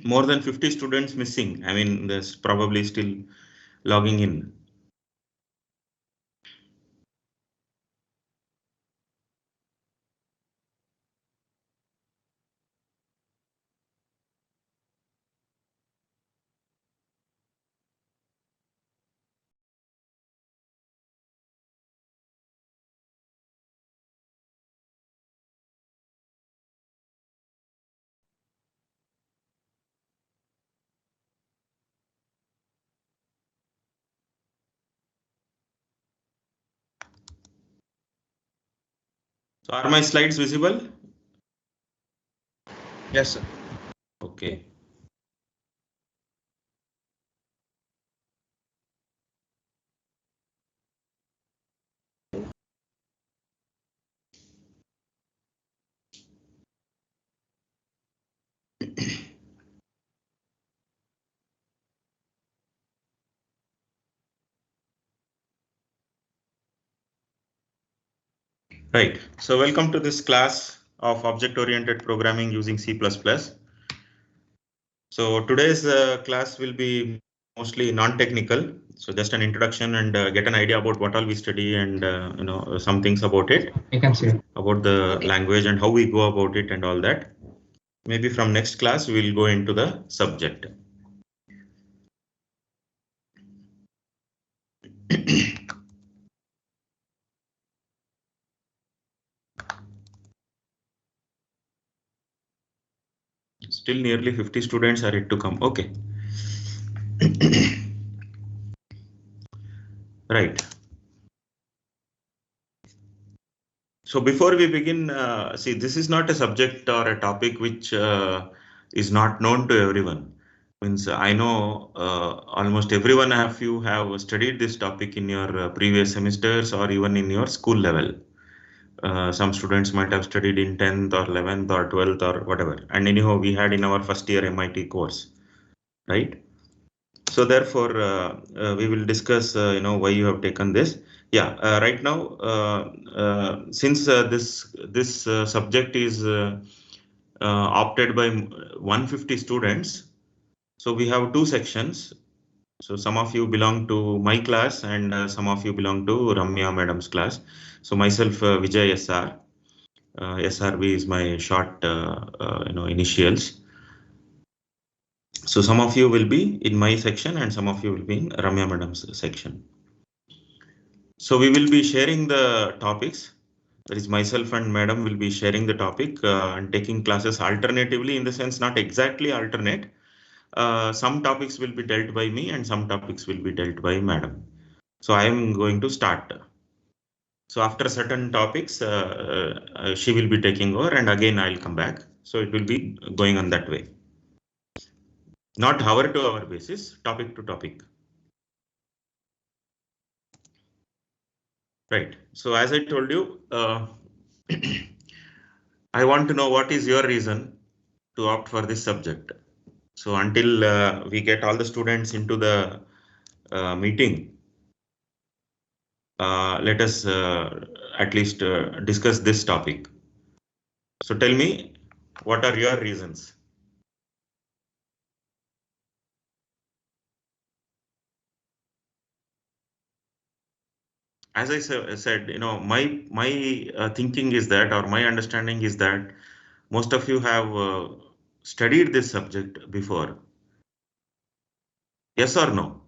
more than 50 students missing. I mean, there's probably still logging in. So are my slides visible? Yes, sir. Okay. Right. So welcome to this class of object-oriented programming using C++. So today's class will be mostly non-technical. So just an introduction and get an idea about what all we study and some things about it. I can see it. About the language and how we go about it and all that. Maybe from next class we'll go into the subject. Still nearly 50 students are yet to come. Okay. Right. So before we begin, see, this is not a subject or a topic which is not known to everyone. Means I know almost everyone of you have studied this topic in your previous semesters or even in your school level. Some students might have studied in 10th or 11th or 12th or whatever. And anyhow, we had in our first year MIT course, right? So therefore, we will discuss, why you have taken this. Yeah, right now, since this subject is opted by 150 students, so we have two sections. So some of you belong to my class and some of you belong to Ramya madam's class. So myself, Vijay SR. SRV is my short, initials. So some of you will be in my section and some of you will be in Ramya madam's section. So we will be sharing the topics. That is, myself and madam will be sharing the topic and taking classes alternatively, in the sense not exactly alternate. Some topics will be dealt by me and some topics will be dealt by madam. So I am going to start. So after certain topics, she will be taking over and again I'll come back. So it will be going on that way. Not hour to hour basis, topic to topic. Right. So as I told you, I want to know what is your reason to opt for this subject. So until we get all the students into the meeting, let us at least discuss this topic. So tell me, what are your reasons? As I said, my thinking is that, or my understanding is that most of you have studied this subject before. Yes or no?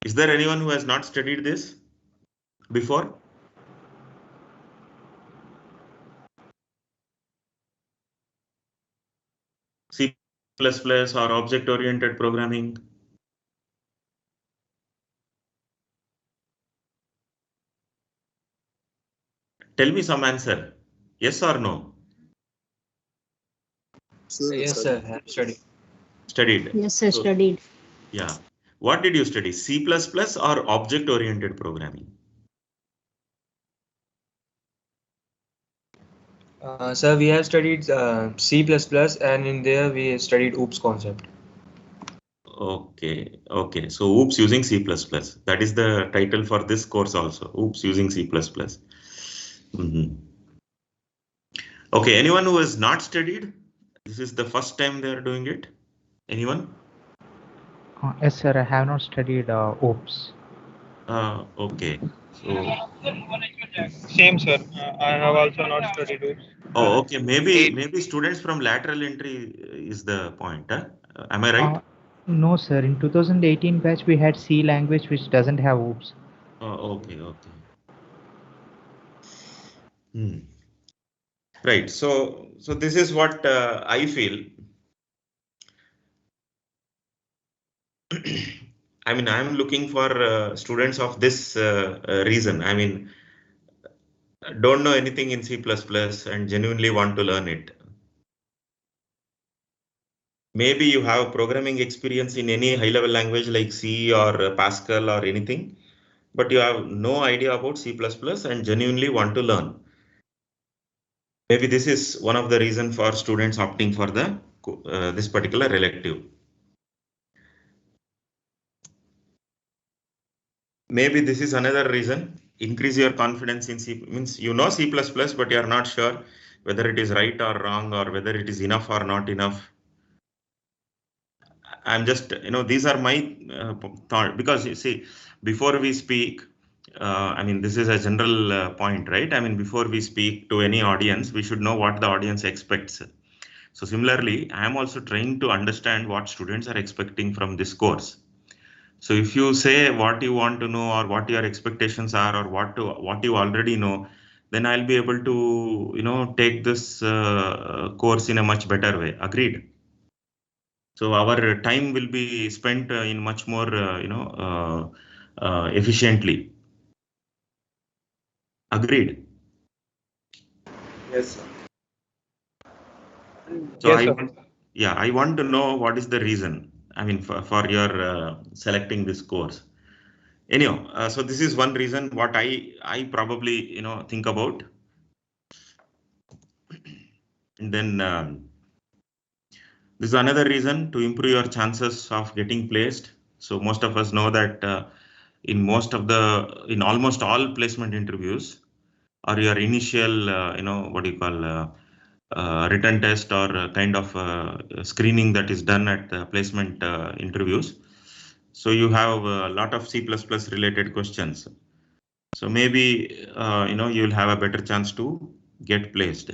Is there anyone who has not studied this before? C++ or object-oriented programming? Tell me some answer. Yes or no? Yes, sir. I have studied. Studied. Yes, sir, studied. Yeah. What did you study? C++ or object-oriented programming? Sir, we have studied C++ and in there we studied OOPS concept. Okay. Okay. So OOPS using C++. That is the title for this course also. OOPS using C++. Okay. Anyone who has not studied This is the first time they are doing it. Anyone? Yes, sir. I have not studied OOPS. Okay. So, Same, sir. I have also not studied it. oh, okay. Maybe students from lateral entry is the point. Huh? Am I right? No, sir. In 2018 batch, we had C language which doesn't have OOPS. Oh, okay, okay. Hmm. Right. So this is what I feel. I mean, I'm looking for students of this reason. I mean, don't know anything in C++ and genuinely want to learn it. Maybe you have programming experience in any high level language like C or Pascal or anything, but you have no idea about C++ and genuinely want to learn. Maybe this is one of the reasons for students opting for the this particular elective. Maybe this is another reason. Increase your confidence in C, means you know C++, but you are not sure whether it is right or wrong or whether it is enough or not enough. I'm just, these are my thought, because you see, before we speak, I mean, this is a general point, right? I mean, before we speak to any audience, we should know what the audience expects. So similarly, I am also trying to understand what students are expecting from this course. So if you say what you want to know or what your expectations are or what you already know, then I'll be able to, take this course in a much better way. Agreed? So our time will be spent in much more, efficiently. Agreed. Yes, sir. So Yes, sir. I want to know what is the reason. I mean, for your selecting this course. Anyhow, so this is one reason what I probably think about. And then this is another reason to improve your chances of getting placed. So most of us know that in almost all placement interviews, or your initial, what do you call, written test or kind of screening that is done at the placement interviews. So you have a lot of C++ related questions. So maybe, you'll have a better chance to get placed,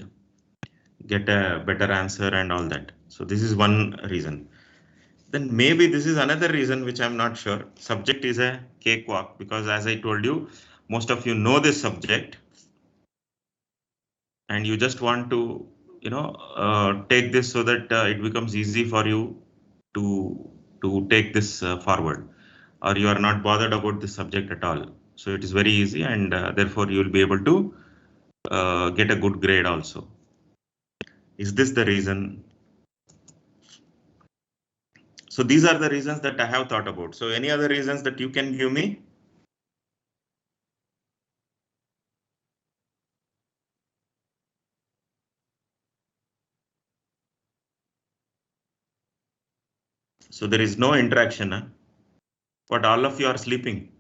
get a better answer and all that. So this is one reason. Then maybe this is another reason which I'm not sure. Subject is a cakewalk, because as I told you, most of you know this subject and you just want to, take this so that it becomes easy for you to take this forward, or you are not bothered about this subject at all. So it is very easy, and therefore you will be able to get a good grade also. Is this the reason? So these are the reasons that I have thought about. So any other reasons that you can give me? So there is no interaction, huh? But all of you are sleeping.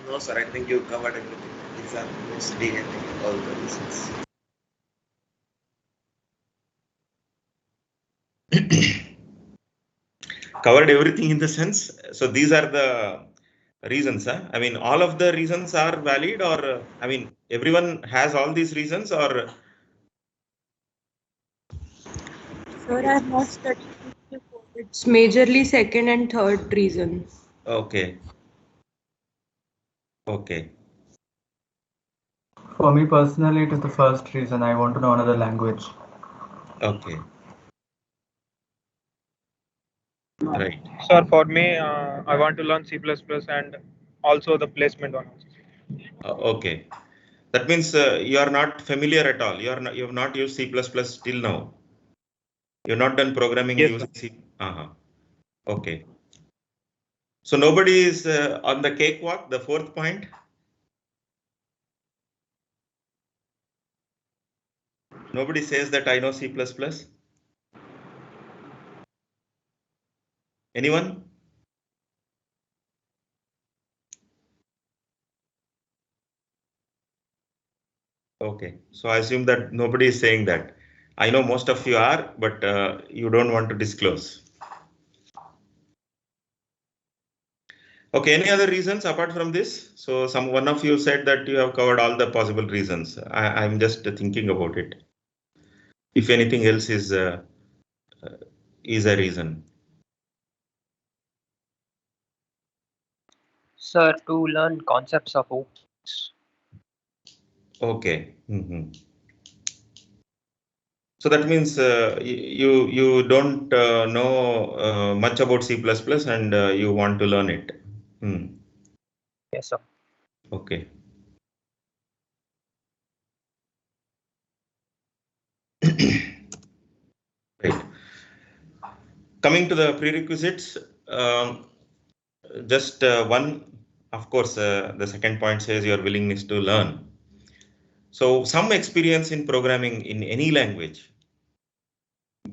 No, sir. I think you covered everything. These are mostly, I think, all the reasons. Covered everything in the sense. So these are the reasons, huh? I mean, all of the reasons are valid, or I mean, everyone has all these reasons, or Sir, I have not studied this before. It's majorly second and third reason. okay, okay, For me personally, it is the first reason I want to know another language. okay, right, Sir, for me, I want to learn C++ and also the placement one. okay. That means you are not familiar at all. You have not used C++ till now. You've not done programming Yes, sir. using C. Okay. So nobody is on the cakewalk, the fourth point. Nobody says that I know C++. Anyone? Okay. So I assume that nobody is saying that. I know most of you are, but you don't want to disclose. Okay, any other reasons apart from this? So one of you said that you have covered all the possible reasons. I'm just thinking about it. If anything else is a reason. Sir, to learn concepts of OOPs. Okay. So that means you don't know much about C++ and you want to learn it. Yes, sir. Okay. Right. Coming to the prerequisites, just one, of course, the second point says your willingness to learn. So some experience in programming in any language,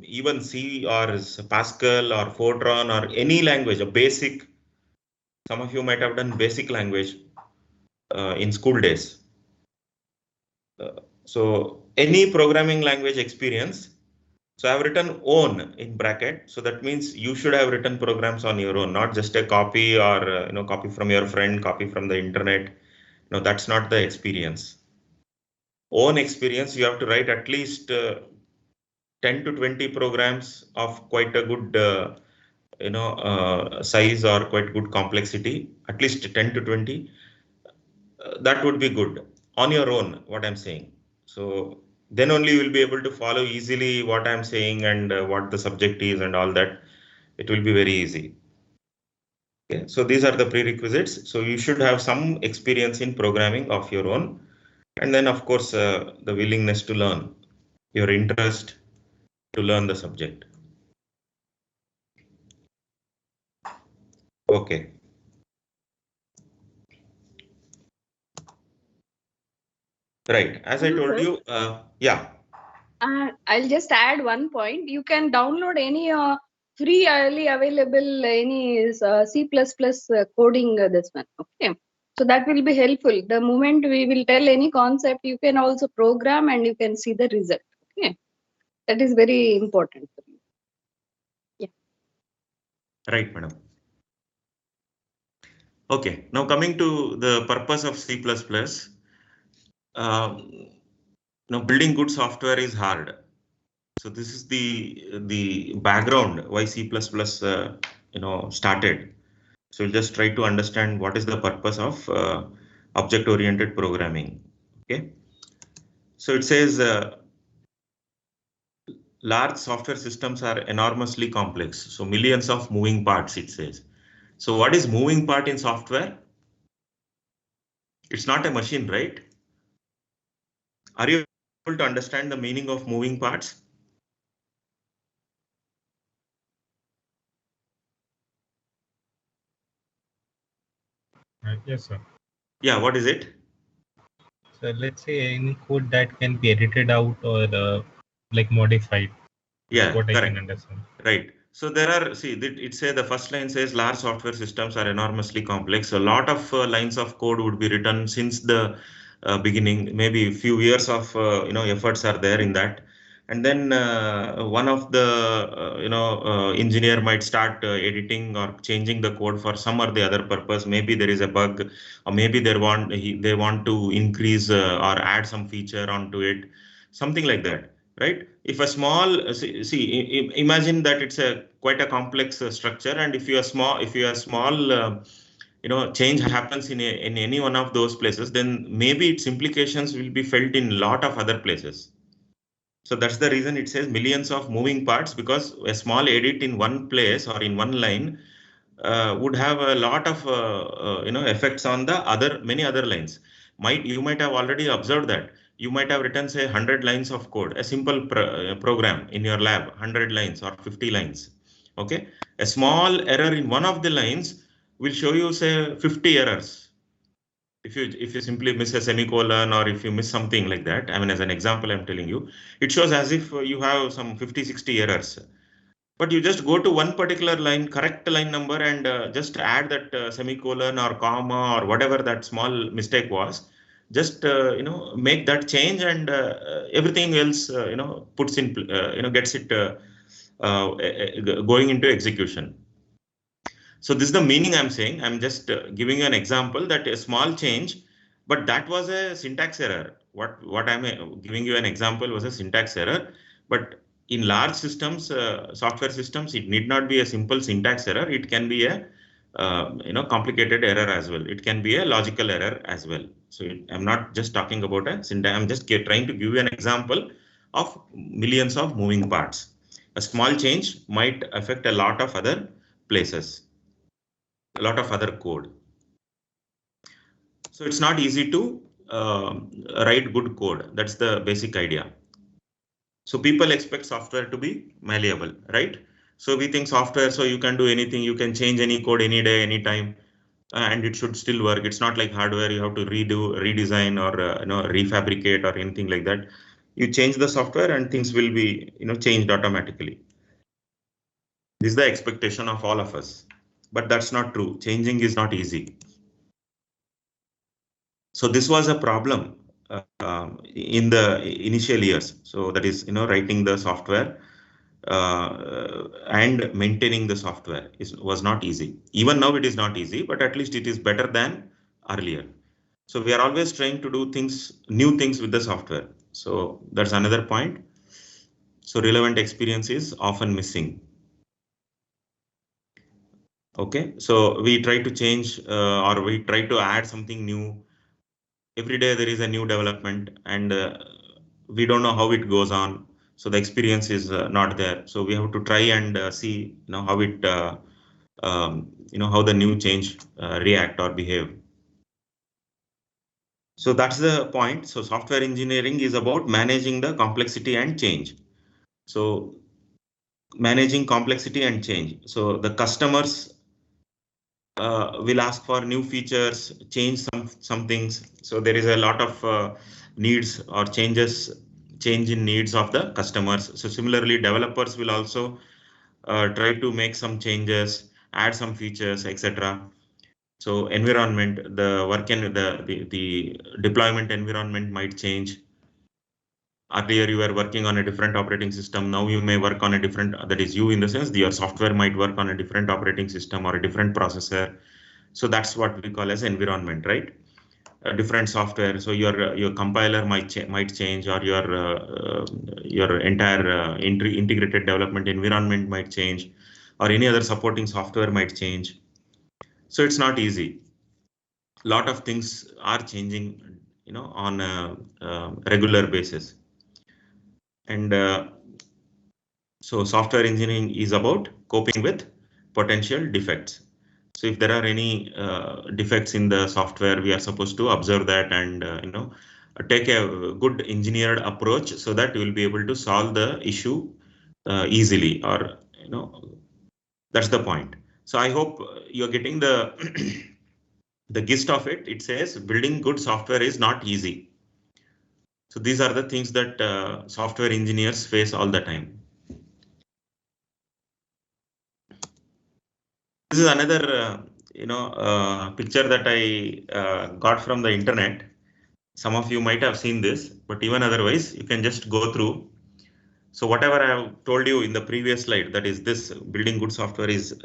even C or Pascal or Fortran or any language, a basic, some of you might have done basic language in school days. So any programming language experience. So I've written own in bracket. So that means you should have written programs on your own, not just a copy or copy from your friend, copy from the internet. No, that's not the experience. Own experience, you have to write at least 10 to 20 programs of quite a good size or quite good complexity, at least 10 to 20. That would be good on your own, what I'm saying. So then only you will be able to follow easily what I'm saying and what the subject is and all that. It will be very easy. Okay, so these are the prerequisites. So you should have some experience in programming of your own. And then, of course, the willingness to learn, your interest to learn the subject. Okay. Right. As I told you, yeah. I'll just add one point. You can download any free early available any C++ coding this one. Okay. So that will be helpful. The moment we will tell any concept, you can also program and you can see the result. Okay. That is very important for you. Yeah. Right, madam. Okay. Now coming to the purpose of C++. Now building good software is hard. So this is the background why C++ started. So we'll just try to understand what is the purpose of object-oriented programming. Okay. So it says large software systems are enormously complex. So millions of moving parts, it says. So what is moving part in software? It's not a machine, right? Are you able to understand the meaning of moving parts? Yes, sir. Yeah, what is it? So let's say any code that can be edited out or like modified. Yeah, what correct. I can understand. Right. So there are, see, it says the first line says large software systems are enormously complex. A lot of lines of code would be written since the beginning. Maybe a few years of efforts are there in that. And then one of the engineer might start editing or changing the code for some or the other purpose. Maybe there is a bug, or maybe they want to increase or add some feature onto it, something like that. Right? If a small imagine that it's a quite a complex structure, and if you are small change happens in any one of those places, then maybe its implications will be felt in a lot of other places. So that's the reason it says millions of moving parts, because a small edit in one place or in one line would have a lot of effects on the many other lines. You might have already observed that. You might have written, say, 100 lines of code, a simple program in your lab, 100 lines or 50 lines. Okay, a small error in one of the lines will show you, say, 50 errors. If you simply miss a semicolon, or if you miss something like that, I mean, as an example, I'm telling you, it shows as if you have some 50-60 errors. But you just go to one particular line, correct line number, and just add that semicolon or comma or whatever that small mistake was. just make that change, and everything else puts in gets it going into execution. So this is the meaning I'm saying. I'm just giving you an example that a small change, but that was a syntax error. What I'm giving you an example was a syntax error, but in large systems, software systems, it need not be a simple syntax error. It can be a complicated error as well. It can be a logical error as well. So I'm not just talking about a syntax. I'm just trying to give you an example of millions of moving parts. A small change might affect a lot of other places, a lot of other code. So it's not easy to write good code. That's the basic idea. So people expect software to be malleable, right? So we think software, so you can do anything, you can change any code any day, anytime, and it should still work. It's not like hardware, you have to redesign or refabricate or anything like that. You change the software and things will be changed automatically. This is the expectation of all of us, but that's not true. Changing is not easy. So this was a problem in the initial years. So that is, writing the software and maintaining the software was not easy. Even now it is not easy, but at least it is better than earlier. So we are always trying to do new things with the software. So that's another point. So relevant experience is often missing. Okay, so we try to change or we try to add something new. Every day there is a new development, and we don't know how it goes on. So the experience is not there. So we have to try and see how it how the new change react or behave. So that's the point. So software engineering is about managing the complexity and change. So managing complexity and change. So the customers will ask for new features, change some things. So there is a lot of needs or change in needs of the customers. So similarly, developers will also try to make some changes, add some features, etc. So environment, the work and the deployment environment might change. Earlier you were working on a different operating system. Now you may work on a different, that is you in the sense your software might work on a different operating system or a different processor. So that's what we call as environment, right? A different software. So your compiler might change, or your entire integrated development environment might change, or any other supporting software might change. So it's not easy. A lot of things are changing, on a regular basis. And so software engineering is about coping with potential defects. So if there are any defects in the software, we are supposed to observe that and take a good engineered approach so that we will be able to solve the issue easily, or that's the point. So I hope you're getting the the gist of it. It says building good software is not easy. So these are the things that software engineers face all the time. This is another picture that I got from the internet. Some of you might have seen this, but even otherwise, you can just go through. So whatever I have told you in the previous slide, that is this building good software is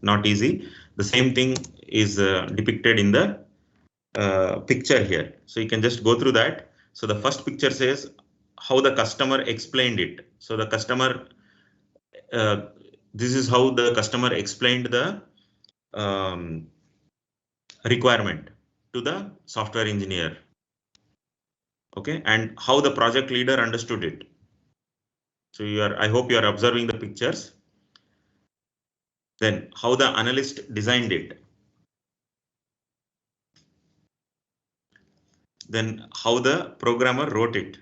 not easy. The same thing is depicted in the picture here. So you can just go through that. So the first picture says how the customer explained it. So the customer, this is how the customer explained the requirement to the software engineer. Okay, and how the project leader understood it. So I hope you are observing the pictures. Then how the analyst designed it. Then how the programmer wrote it.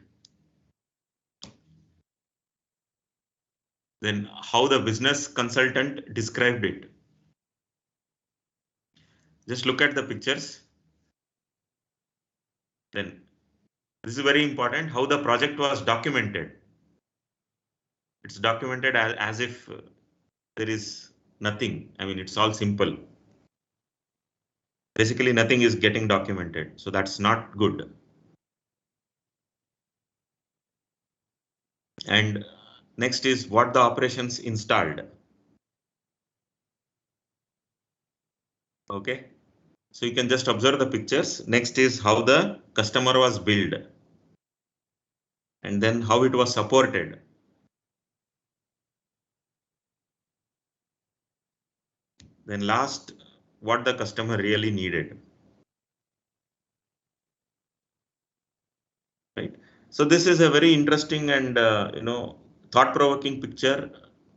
Then how the business consultant described it. Just look at the pictures. Then this is very important, how the project was documented. It's documented as if there is nothing. I mean, it's all simple. Basically, nothing is getting documented. So that's not good. And next is what the operations installed. Okay. So you can just observe the pictures. Next is how the customer was billed. And then how it was supported. Then last, what the customer really needed. Right. So this is a very interesting and thought-provoking picture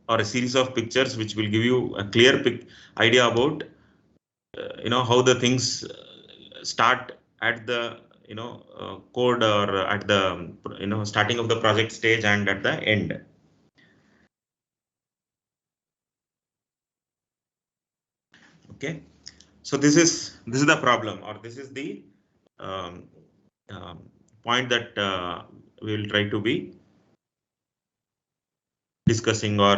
or a series of pictures which will give you a clear idea about how the things start at the code or at the starting of the project stage and at the end. Okay, so this is the problem, or this is the point that we will try to be discussing, or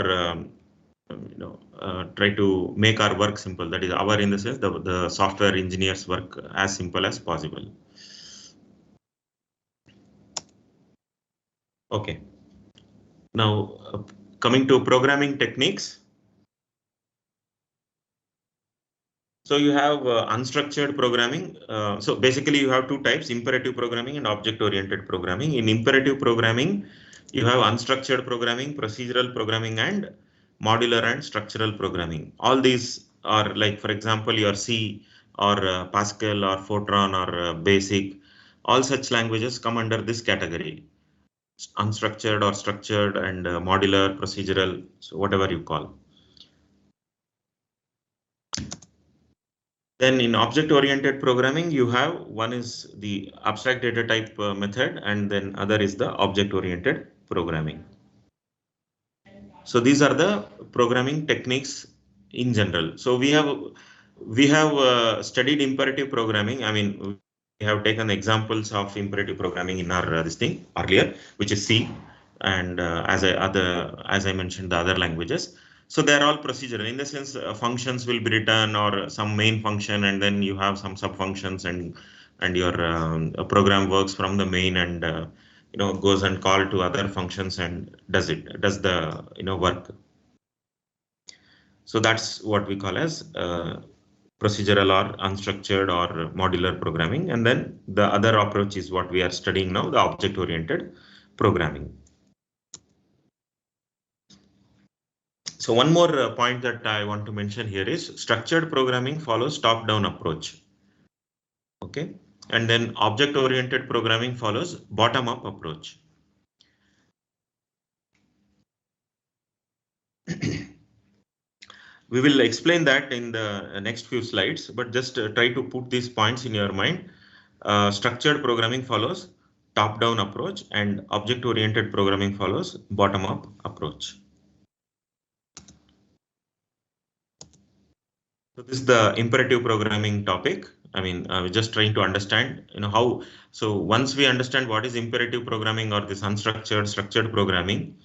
try to make our work simple. That is our, in the sense, the software engineers work as simple as possible. Okay. Now coming to programming techniques. So you have unstructured programming. So basically you have two types: imperative programming and object-oriented programming. In imperative programming, you have unstructured programming, procedural programming, and modular and structural programming. All these are, like, for example, your C or Pascal or Fortran or BASIC. All such languages come under this category: unstructured or structured, and modular, procedural, so whatever you call. Then in object-oriented programming, you have one is the abstract data type method, and then other is the object-oriented programming. So these are the programming techniques in general. So we have studied imperative programming. I mean, we have taken examples of imperative programming in our this thing earlier, which is C, and as I mentioned, the other languages. So they're all procedural in the sense functions will be written, or some main function, and then you have some sub functions, and your program works from the main, and goes and call to other functions and does the work. So that's what we call as procedural or unstructured or modular programming. And then the other approach is what we are studying now, the object-oriented programming. So one more point that I want to mention here is structured programming follows top-down approach. Okay, and then object-oriented programming follows bottom-up approach. We will explain that in the next few slides, but just try to put these points in your mind. Structured programming follows top-down approach, and object-oriented programming follows bottom-up approach. So this is the imperative programming topic. I mean, we're just trying to understand, how. So once we understand what is imperative programming or this unstructured, structured programming,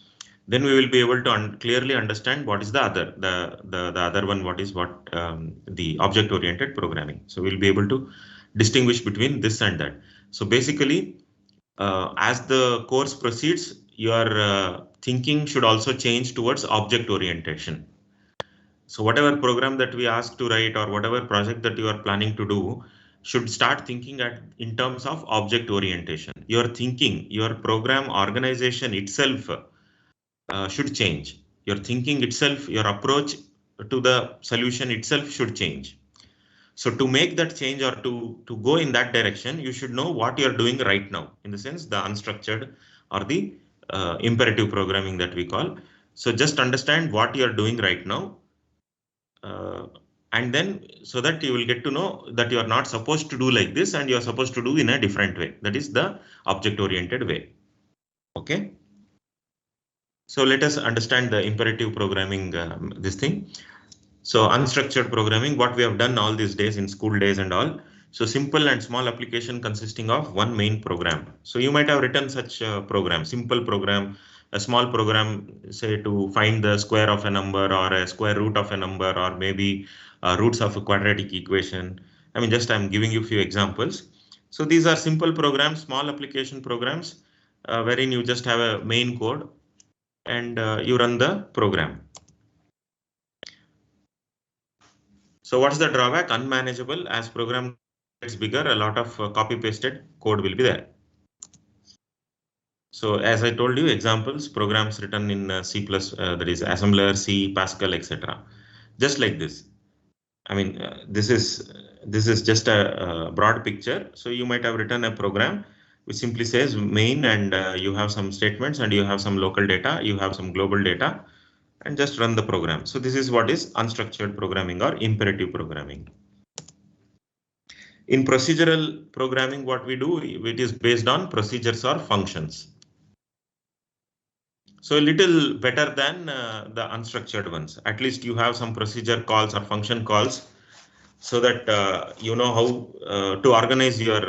then we will be able to clearly understand what is the other, the other one, the object-oriented programming. So we'll be able to distinguish between this and that. So basically, as the course proceeds, your thinking should also change towards object orientation. So whatever program that we ask to write, or whatever project that you are planning to do, should start thinking in terms of object orientation. Your thinking, your program organization itself should change. Your thinking itself, your approach to the solution itself should change. So to make that change, or to go in that direction, you should know what you're doing right now, in the sense the unstructured or the imperative programming that we call. So just understand what you're doing right now. And then so that you will get to know that you are not supposed to do like this, and you are supposed to do in a different way. That is the object-oriented way. Okay. So let us understand the imperative programming, this thing. So unstructured programming, what we have done all these days in school days and all. So simple and small application consisting of one main program. So you might have written such a program, simple program, a small program, say to find the square of a number, or a square root of a number, or maybe roots of a quadratic equation. I mean, just I'm giving you a few examples. So these are simple programs, small application programs, wherein you just have a main code and you run the program. So what's the drawback? Unmanageable. As program gets bigger, a lot of copy pasted code will be there. So as I told you, examples, programs written in C++, that is assembler, C, Pascal, etc. Just like this. I mean, this is just a broad picture. So you might have written a program which simply says main, and you have some statements, and you have some local data, you have some global data, and just run the program. So this is what is unstructured programming or imperative programming. In procedural programming, what we do, it is based on procedures or functions. So a little better than the unstructured ones. At least you have some procedure calls or function calls, so that you know how to organize your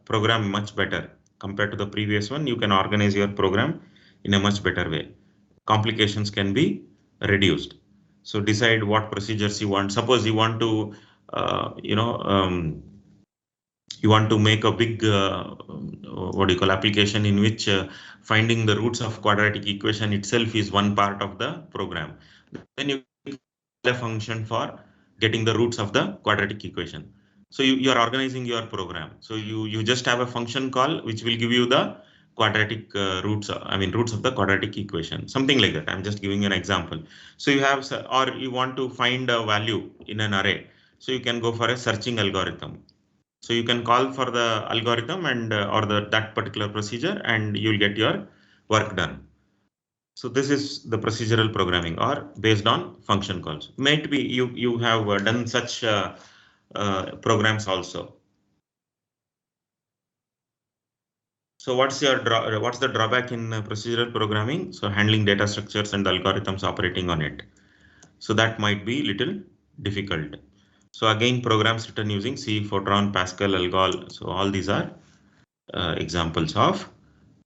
program much better compared to the previous one. You can organize your program in a much better way. Complications can be reduced. So decide what procedures you want. Suppose you want to, you want to make a big, what do you call, application in which finding the roots of quadratic equation itself is one part of the program. Then you a function for getting the roots of the quadratic equation. So you are organizing your program. So you just have a function call which will give you the quadratic roots of the quadratic equation, something like that. I'm just giving you an example. So you have, or you want to find a value in an array. So you can go for a searching algorithm. So you can call for the algorithm and or that particular procedure, and you'll get your work done. So this is the procedural programming, or based on function calls. Might be you have done such programs also. So what's the drawback in procedural programming? So handling data structures and algorithms operating on it. So that might be little difficult. So again, programs written using C, Fortran, Pascal, Algol. So all these are examples of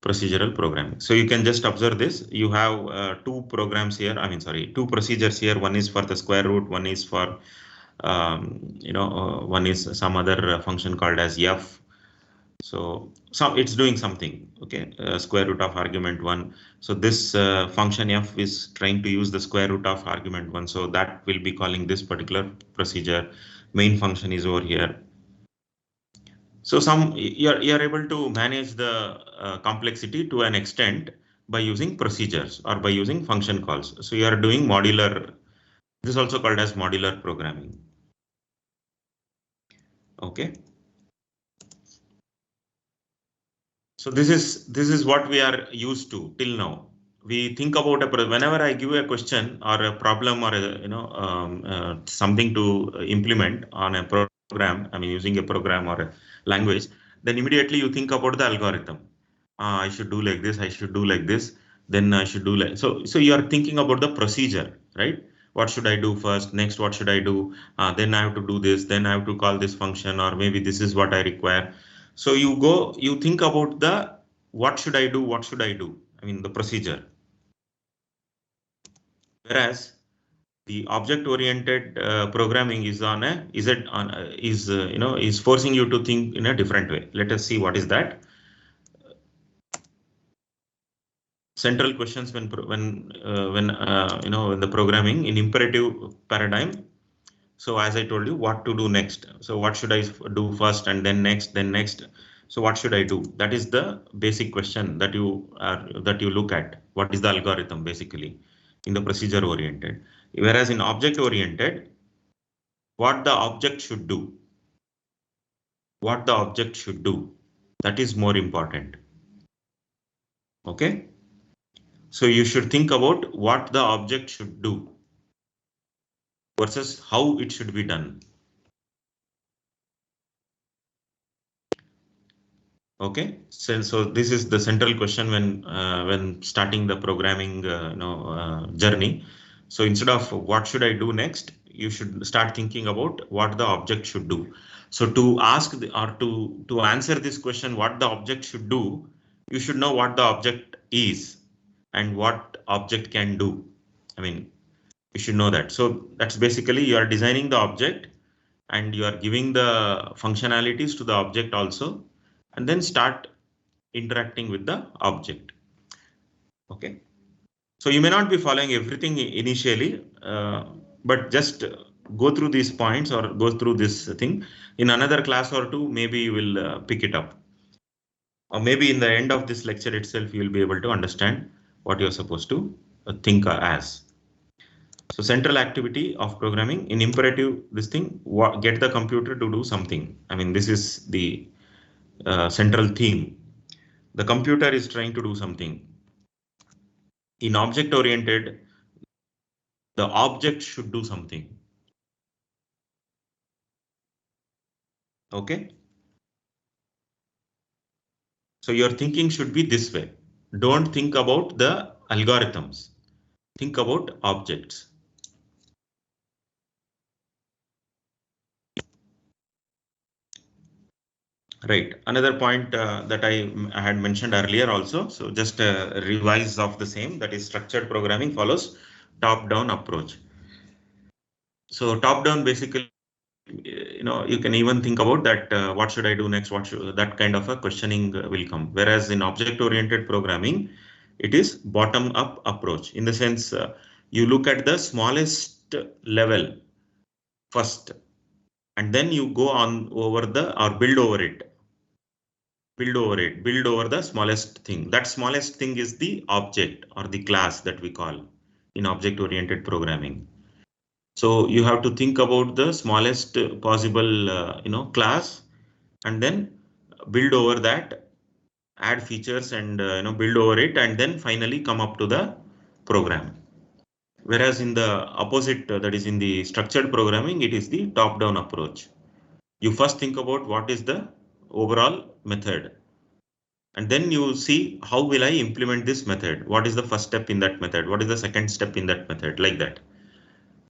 procedural programming. So you can just observe this. You have two programs here. Two procedures here. One is for the square root. One is for, one is some other function called as f. So it's doing something. Okay, square root of argument 1. So this function f is trying to use the square root of argument 1. So that will be calling this particular procedure. Main function is over here. So you're able to manage the complexity to an extent by using procedures or by using function calls. So you are doing modular. This is also called as modular programming. Okay. So this is what we are used to till now. We think about whenever I give a question or a problem or something to implement on a program. Using a program or a language, then immediately you think about the algorithm. I should do like this. I should do like this. Then I should do like so. So you are thinking about the procedure, right? What should I do first? Next, what should I do? Then I have to do this. Then I have to call this function, or maybe this is what I require. So you think about the what should I do? What should I do? The procedure. Whereas the object-oriented programming is is forcing you to think in a different way. Let us see what is that. Central questions when the programming in imperative paradigm. So as I told you, what to do next. So what should I do first, and then next, then next. So what should I do? That is the basic question that you look at. What is the algorithm basically in the procedure oriented? Whereas in object oriented, what the object should do. What the object should do. That is more important. Okay. So you should think about what the object should do versus how it should be done. Okay, so this is the central question when starting the programming journey. So instead of what should I do next, you should start thinking about what the object should do. So to ask to answer this question, what the object should do, you should know what the object is and what object can do. You should know that. So that's basically you are designing the object and you are giving the functionalities to the object also, and then start interacting with the object. Okay. So you may not be following everything initially, but just go through these points or go through this thing. In another class or two, maybe you will pick it up. Or maybe in the end of this lecture itself, you will be able to understand what you're supposed to think as. So central activity of programming in imperative, this thing, get the computer to do something. I mean, this is the central theme. The computer is trying to do something. In object oriented, the object should do something. Okay. So your thinking should be this way. Don't think about the algorithms. Think about objects. Right. Another point that I had mentioned earlier also. So just a revise of the same, that is structured programming follows top-down approach. So top-down basically, you can even think about that. What should I do next? That kind of a questioning will come. Whereas in object-oriented programming, it is bottom-up approach. In the sense, you look at the smallest level first, and then you go on over or build over it. Build over the smallest thing. That smallest thing is the object or the class that we call in object-oriented programming. So you have to think about the smallest possible, class, and then build over that, add features and build over it, and then finally come up to the program. Whereas in the opposite, that is in the structured programming, it is the top-down approach. You first think about what is the overall method. And then you see, how will I implement this method? What is the first step in that method? What is the second step in that method? Like that.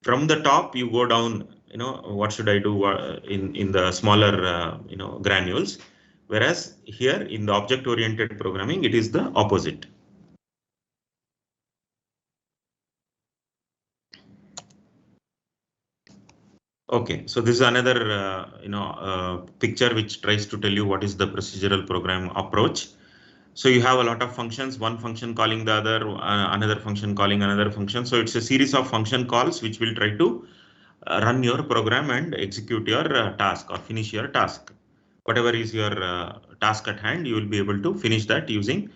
From the top, you go down, what should I do in the smaller, granules. Whereas here in the object-oriented programming, it is the opposite. Okay, so this is another, picture which tries to tell you what is the procedural program approach. So you have a lot of functions, one function calling the other, another function calling another function. So it's a series of function calls which will try to run your program and execute your task or finish your task. Whatever is your task at hand, you will be able to finish that using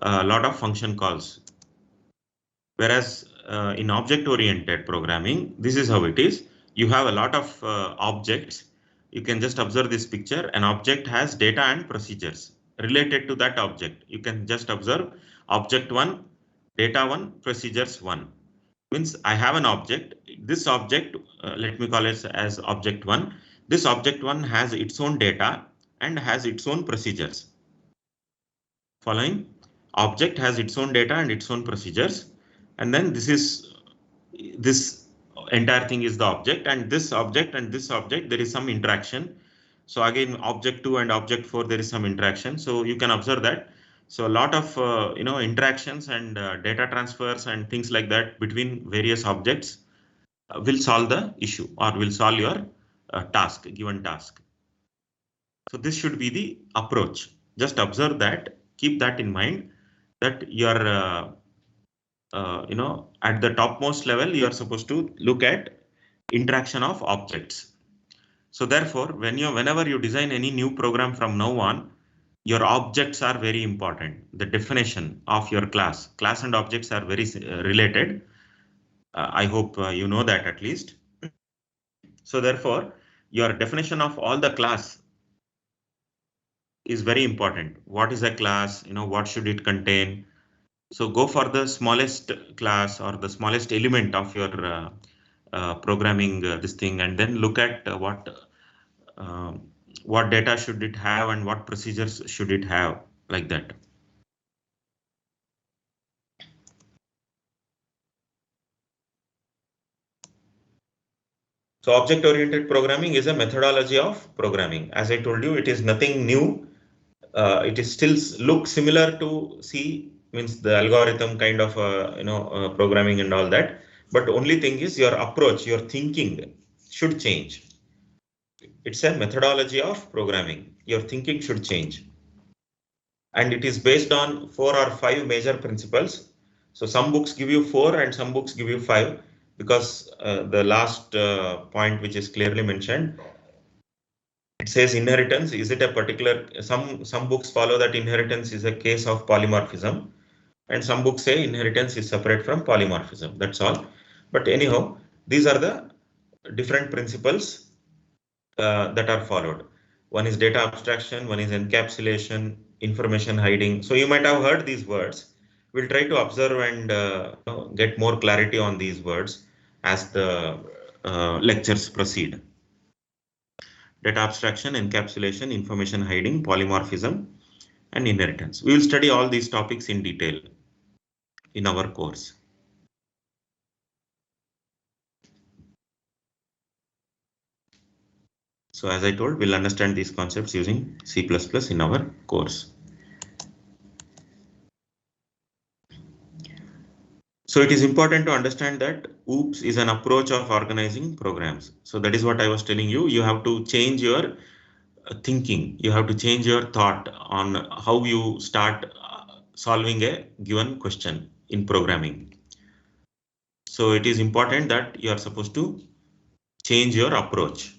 a lot of function calls. Whereas in object-oriented programming, this is how it is. You have a lot of objects. You can just observe this picture. An object has data and procedures related to that object. You can just observe object 1, data 1, procedures 1. Means I have an object. This object, let me call it as object 1. This object 1 has its own data and has its own procedures. Following? Object has its own data and its own procedures. And then this entire thing is the object, and this object and this object, there is some interaction. So again, object 2 and object 4, there is some interaction. So you can observe that. So a lot of interactions and data transfers and things like that between various objects will solve the issue or will solve your given task. So this should be the approach. Just observe that, keep that in mind, that you're at the topmost level, you are supposed to look at interaction of objects. So therefore, whenever you design any new program from now on, your objects are very important. The definition of your class and objects are very related. I hope you know that at least. So therefore, your definition of all the class is very important. What is a class? What should it contain? So go for the smallest class or the smallest element of your programming this thing, and then look at what data should it have and what procedures should it have, like that. So object-oriented programming is a methodology of programming. As I told you, it is nothing new. It is still looks similar to C, means the algorithm kind of programming and all that. But only thing is your approach, your thinking should change. It's a methodology of programming. Your thinking should change. And it is based on 4 or 5 major principles. So some books give you 4 and some books give you 5, because the last point, which is clearly mentioned, it says inheritance. Is it a particular, some books follow that inheritance is a case of polymorphism, and some books say inheritance is separate from polymorphism. That's all. But anyhow, these are the different principles that are followed. One is data abstraction, one is encapsulation, information hiding. So you might have heard these words. We'll try to observe and get more clarity on these words as the lectures proceed. Data abstraction, encapsulation, information hiding, polymorphism, and inheritance. We will study all these topics in detail in our course. So as I told, we'll understand these concepts using C++ in our course. So it is important to understand that OOPS is an approach of organizing programs. So that is what I was telling you. You have to change your thinking. You have to change your thought on how you start solving a given question in programming. So it is important that you are supposed to change your approach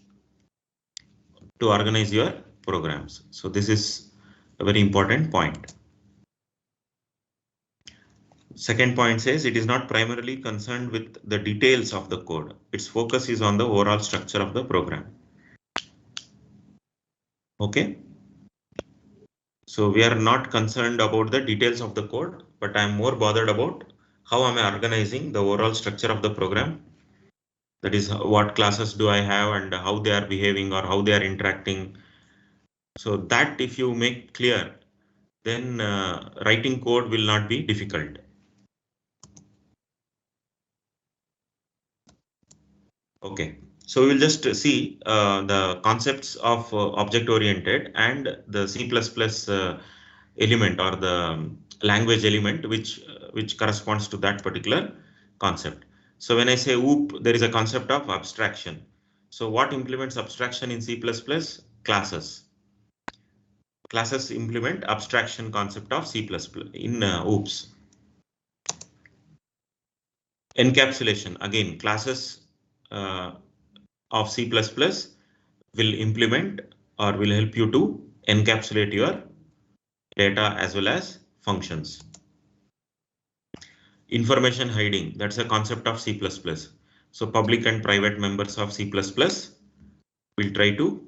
to organize your programs. So this is a very important point. Second point says it is not primarily concerned with the details of the code. Its focus is on the overall structure of the program. Okay. So we are not concerned about the details of the code, but I am more bothered about how am I organizing the overall structure of the program. That is, what classes do I have and how they are behaving or how they are interacting. So that if you make clear, then writing code will not be difficult. Okay, so we'll just see the concepts of object-oriented and the C++ element or the language element which corresponds to that particular concept. So when I say OOP, there is a concept of abstraction. So what implements abstraction in C++? Classes. Classes implement abstraction concept of C++ in OOPS. Encapsulation, again, classes of C++ will implement or will help you to encapsulate your data as well as functions. Information hiding, that's a concept of C++. So public and private members of C++ will try to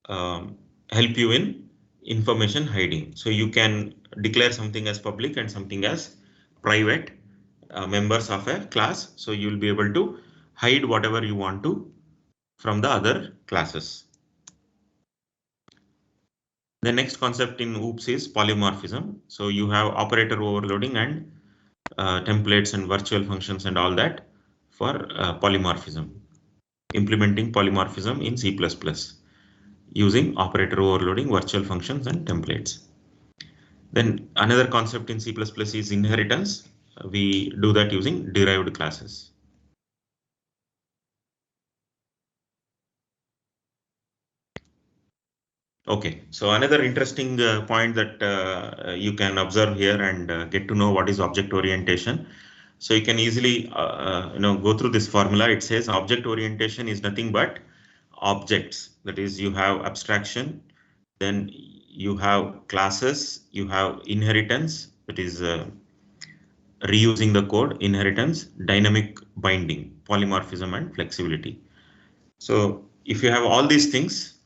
help you in information hiding. So you can declare something as public and something as private members of a class. So you will be able to hide whatever you want to from the other classes. The next concept in OOPS is polymorphism. So you have operator overloading and templates and virtual functions and all that for polymorphism. Implementing polymorphism in C++ using operator overloading, virtual functions and templates. Then another concept in C++ is inheritance. We do that using derived classes. Okay, so another interesting point that you can observe here and get to know what is object orientation. So you can easily go through this formula. It says object orientation is nothing but objects. That is, you have abstraction, then you have classes, you have inheritance, that is reusing the code, inheritance, dynamic binding, polymorphism and flexibility. So if you have all these things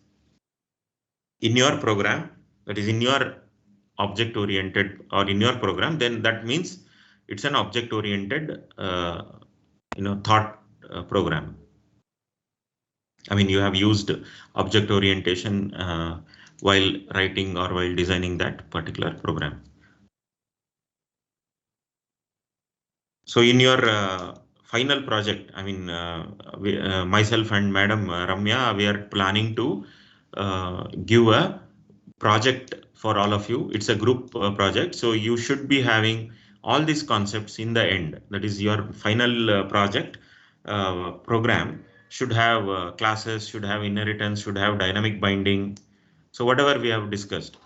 in your program, that is in your object oriented or in your program, then that means it's an object oriented thought program. I mean, you have used object orientation while writing or while designing that particular program. So in your final project, I mean, myself and Madam Ramya, we are planning to give a project for all of you. It's a group project, so you should be having all these concepts in the end. That is your final project program. should have classes, should have inheritance, should have dynamic binding. So whatever we have discussed.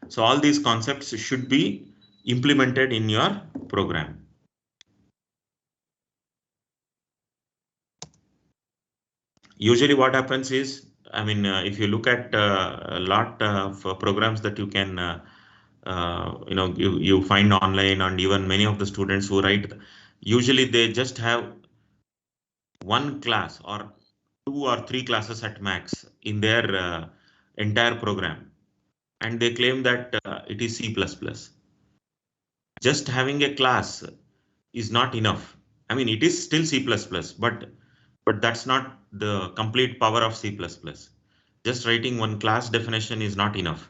So all these concepts should be implemented in your program. Usually what happens is, I mean, if you look at a lot of programs that you can, you find online, and even many of the students who write, usually they just have one class or 2 or 3 classes at max in their entire program, and they claim that it is C++. Just having a class is not enough. I mean, it is still C++, but that's not the complete power of C++. Just writing one class definition is not enough.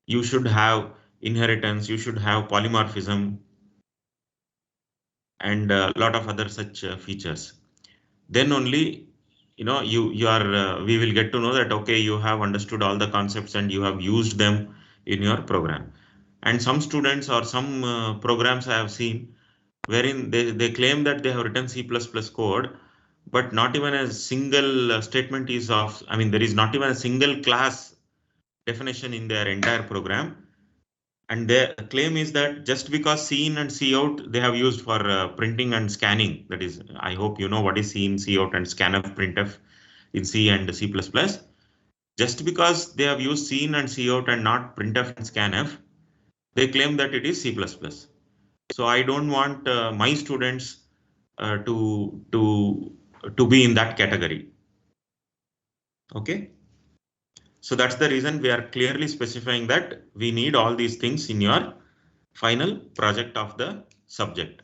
You should have inheritance, you should have polymorphism, and a lot of other such features. Then only, you know, we will get to know that, okay, you have understood all the concepts and you have used them in your program. And some students or some programs I have seen wherein they claim that they have written C++ code, but not even a single statement is of, I mean, there is not even a single class definition in their entire program. And their claim is that just because C in and C out they have used for printing and scanning. That is, I hope you know what is C in, C out, and scanf, printf in C and C++. Just because they have used C in and C out and not printf and scanf, they claim that it is C++. So I don't want my students to be in that category. Okay. So that's the reason we are clearly specifying that we need all these things in your final project of the subject.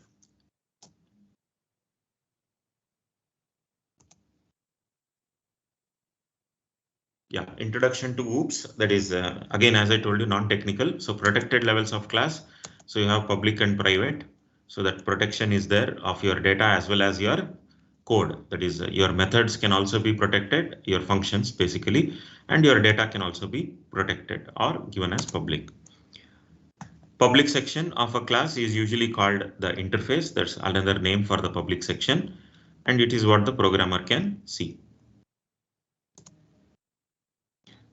Yeah, introduction to OOPS, that is again, as I told you, non-technical. So protected levels of class. So you have public and private. So that protection is there of your data as well as your code. That is, your methods can also be protected, your functions basically, and your data can also be protected or given as public. Public section of a class is usually called the interface. That's another name for the public section, and it is what the programmer can see.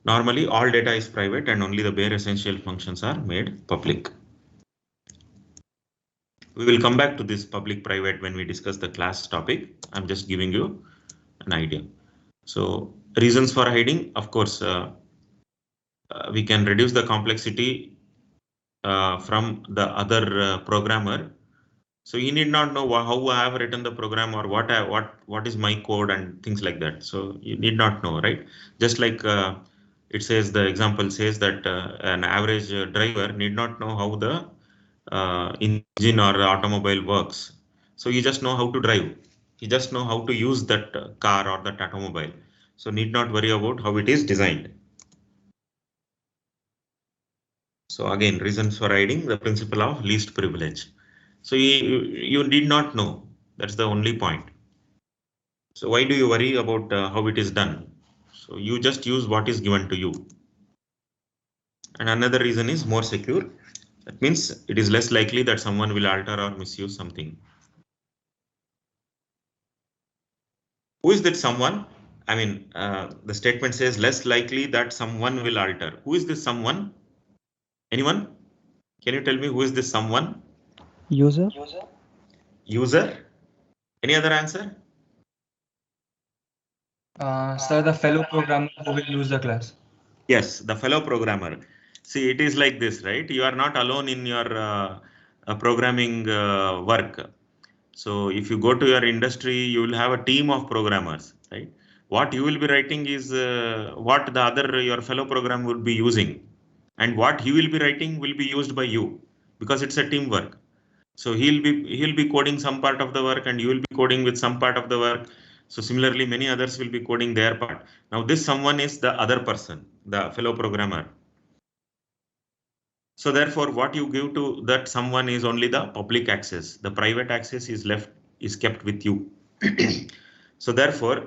Normally, all data is private and only the bare essential functions are made public. We will come back to this public private when we discuss the class topic. I'm just giving you an idea. So reasons for hiding, of course, we can reduce the complexity from the other programmer. So he need not know how I have written the program or what is my code and things like that. So you need not know, right? Just like it says, the example says that an average driver need not know how the engine or automobile works. So you just know how to drive. You just know how to use that car or that automobile. So need not worry about how it is designed. So again, reasons for hiding, the principle of least privilege. So you need not know. That's the only point. So why do you worry about how it is done? So you just use what is given to you. And another reason is more secure. That means it is less likely that someone will alter or misuse something. Who is that someone? I mean, the statement says less likely that someone will alter. Who is this someone? Anyone? Can you tell me who is this someone? User. User? Any other answer? Sir, the fellow programmer who will use the class. Yes, the fellow programmer. See, it is like this, right? You are not alone in your programming work. So if you go to your industry, you will have a team of programmers, right? What you will be writing is what the other your fellow programmer will be using, and what he will be writing will be used by you, because it's a teamwork. So he'll be coding some part of the work and you will be coding with some part of the work. So similarly, many others will be coding their part. Now this someone is the other person, the fellow programmer. So therefore, what you give to that someone is only the public access. The private access is kept with you. So therefore,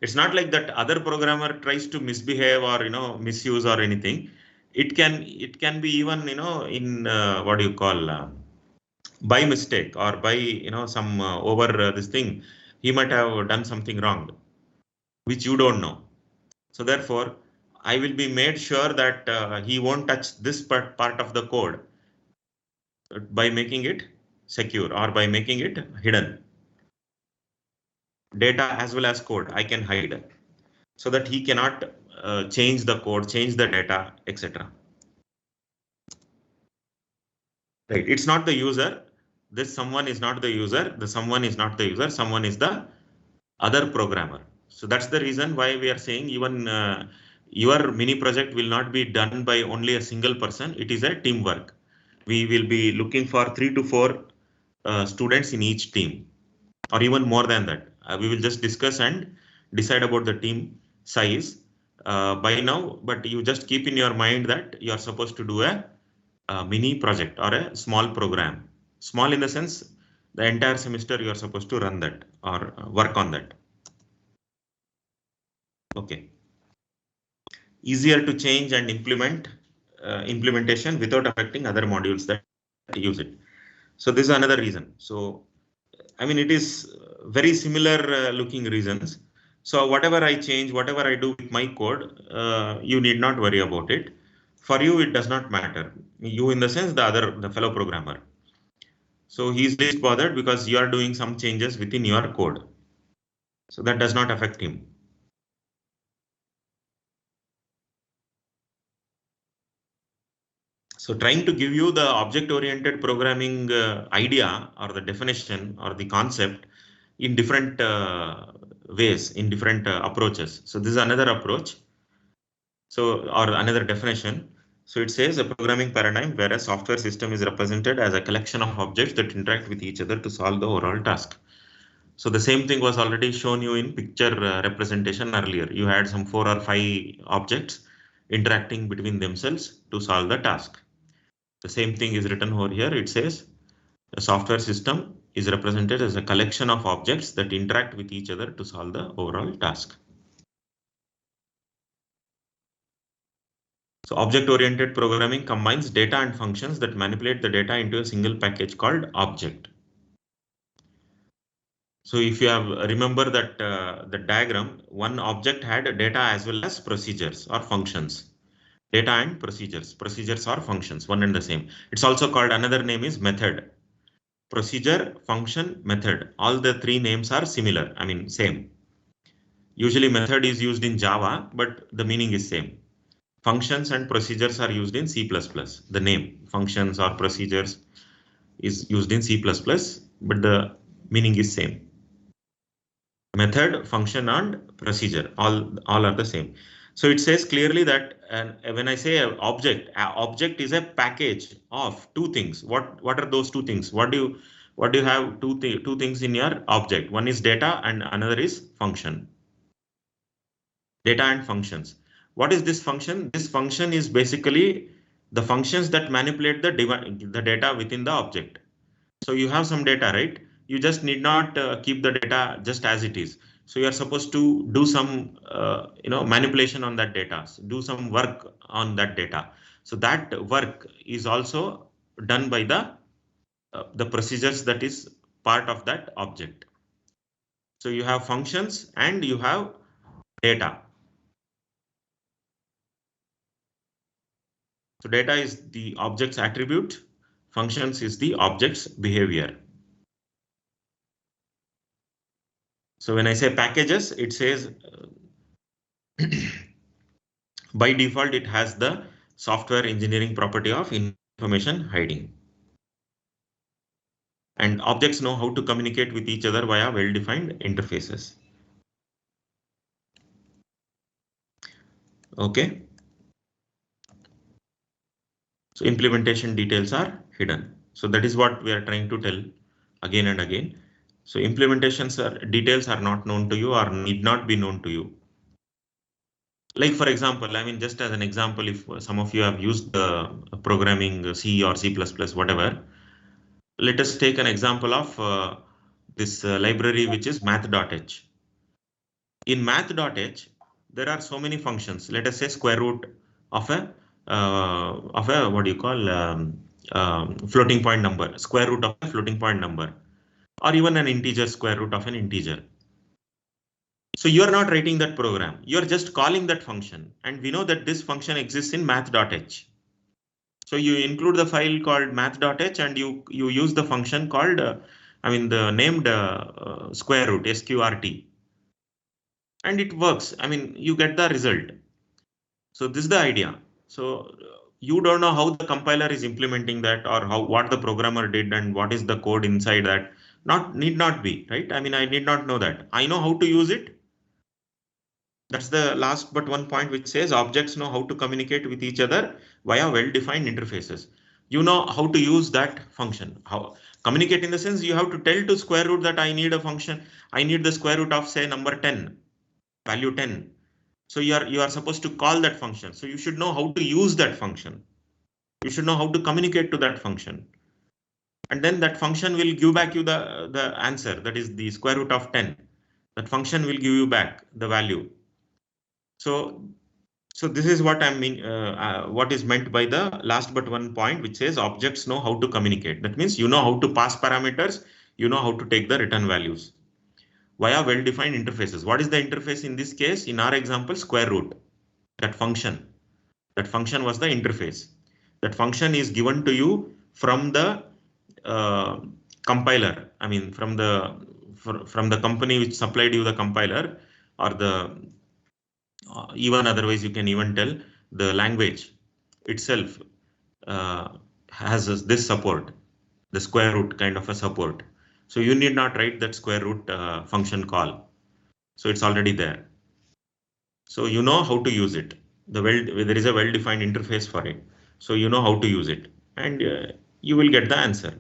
it's not like that other programmer tries to misbehave or misuse or anything. It can be even in what do you call by mistake or by some over this thing. He might have done something wrong, which you don't know. So therefore, I will be made sure that he won't touch this part of the code by making it secure or by making it hidden. Data as well as code I can hide so that he cannot change the code, change the data, etc. Right? It's not the user. This someone is not the user. The someone is not the user. Someone is the other programmer. So that's the reason why we are saying even your mini project will not be done by only a single person. It is a teamwork. We will be looking for 3 to 4 students in each team, or even more than that. We will just discuss and decide about the team size by now, but you just keep in your mind that you are supposed to do a mini project or a small program. Small in the sense the entire semester you are supposed to run that or work on that. Okay. Easier to change and implement implementation without affecting other modules that use it. So this is another reason. So I mean, it is very similar looking reasons. So whatever I change, whatever I do with my code, you need not worry about it. For you, it does not matter. You in the sense the fellow programmer. So he's least bothered because you are doing some changes within your code. So that does not affect him. So trying to give you the object-oriented programming idea or the definition or the concept in different ways, in different approaches. So this is another approach. So, or another definition. So it says a programming paradigm where a software system is represented as a collection of objects that interact with each other to solve the overall task. So the same thing was already shown you in picture representation earlier. You had some 4 or 5 objects interacting between themselves to solve the task. The same thing is written over here. It says a software system is represented as a collection of objects that interact with each other to solve the overall task. So object-oriented programming combines data and functions that manipulate the data into a single package called object. So if you have remember that the diagram, one object had data as well as procedures or functions. Data and procedures. Procedures are functions, one and the same. It's also called, another name is method. Procedure, function, method. All the 3 names are similar, I mean same. Usually method is used in Java, but the meaning is same. Functions and procedures are used in C++. The name functions or procedures is used in C++, but the meaning is same. Method, function and procedure, all are the same. So it says clearly that when I say object is a package of 2 things. What are those 2 things? What do you have two things in your object? One is data and another is function. Data and functions. What is this function? This function is basically the functions that manipulate the data within the object. So you have some data, right? You just need not keep the data just as it is. So you are supposed to do some manipulation on that data, do some work on that data. So that work is also done by the procedures that is part of that object. So you have functions and you have data. So data is the object's attribute, functions is the object's behavior. So when I say packages, it says by default, it has the software engineering property of information hiding. And objects know how to communicate with each other via well-defined interfaces. Okay. So implementation details are hidden. So that is what we are trying to tell again and again. So implementations details are not known to you or need not be known to you. Like for example, I mean, just as an example, if some of you have used the programming C or C++, whatever, let us take an example of this library, which is math.h. In math.h, there are so many functions. Let us say square root of a what do you call floating point number, square root of a floating point number. or even an integer square root of an integer. So you are not writing that program. You are just calling that function. And we know that this function exists in math.h. So you include the file called math.h and you use the function called, the named square root, sqrt. And it works. I mean, you get the result. So this is the idea. So you don't know how the compiler is implementing that, or what the programmer did and what is the code inside that. Need not be, right? I mean, I need not know that. I know how to use it. That's the last but one point, which says objects know how to communicate with each other via well-defined interfaces. You know how to use that function. How communicate in the sense you have to tell to square root that I need a function. I need the square root of, say, number 10, value 10. So you are supposed to call that function. So you should know how to use that function. You should know how to communicate to that function. And then that function will give back you the answer, that is the square root of 10. That function will give you back the value. So this is what I mean, what is meant by the last but one point, which says objects know how to communicate. That means you know how to pass parameters, you know how to take the return values via well-defined interfaces. What is the interface in this case? In our example, square root, that function was the interface. That function is given to you from the compiler. I mean, from the company which supplied you the compiler, or the even otherwise, you can even tell the language itself has this support, the square root kind of a support. So you need not write that square root function call. So it's already there. So you know how to use it. There is a well-defined interface for it. So you know how to use it, and you will get the answer.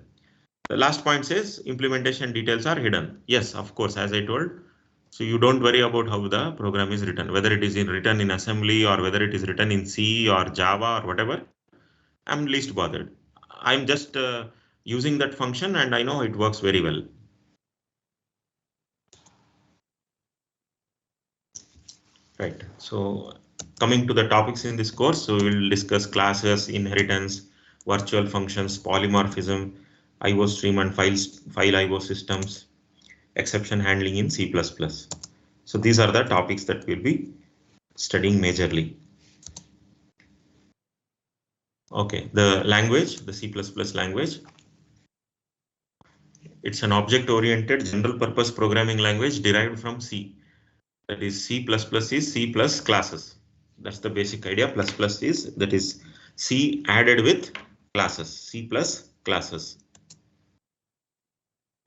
The last point says implementation details are hidden. Yes, of course, as I told. So you don't worry about how the program is written, whether it is written in assembly or whether it is written in C or Java or whatever. I'm least bothered. I'm just using that function and I know it works very well. Right. So coming to the topics in this course, so we'll discuss classes, inheritance, virtual functions, polymorphism, IO stream and file IO systems, exception handling in C++. So these are the topics that we'll be studying majorly. Okay, the language, the C++ language. It's an object-oriented general purpose programming language derived from C. That is, C++ is C plus classes. That's the basic idea. Plus is, that is C added with classes, C plus classes.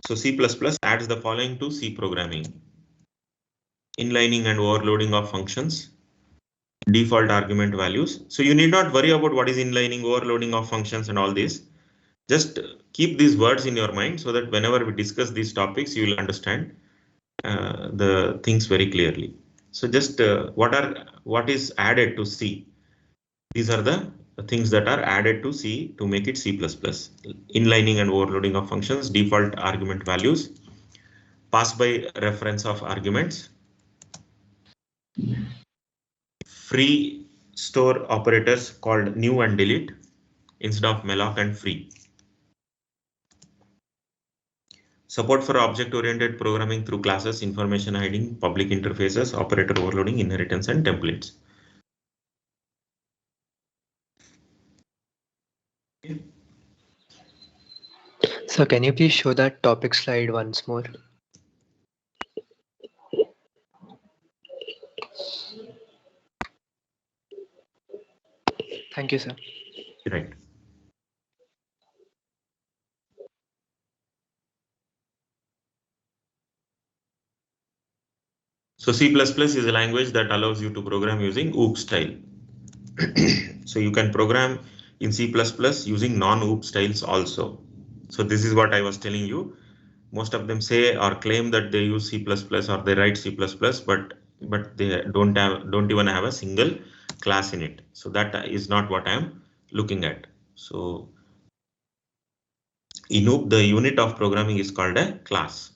So C++ adds the following to C programming: inlining and overloading of functions, default argument values. So you need not worry about what is inlining, overloading of functions and all this. Just keep these words in your mind so that whenever we discuss these topics, you will understand the things very clearly. So just what is added to C? These are the things that are added to C to make it C++. Inlining and overloading of functions, default argument values, pass by reference of arguments, free store operators called new and delete instead of malloc and free. Support for object-oriented programming through classes, information hiding, public interfaces, operator overloading, inheritance, and templates. So can you please show that topic slide once more? Thank you, sir. Right. So C++ is a language that allows you to program using OOP style. So you can program in C++ using non-OOP styles also. So this is what I was telling you. Most of them say or claim that they use C++ or they write C++, but they don't even have a single class in it. So that is not what I am looking at. So in OOP, the unit of programming is called a class.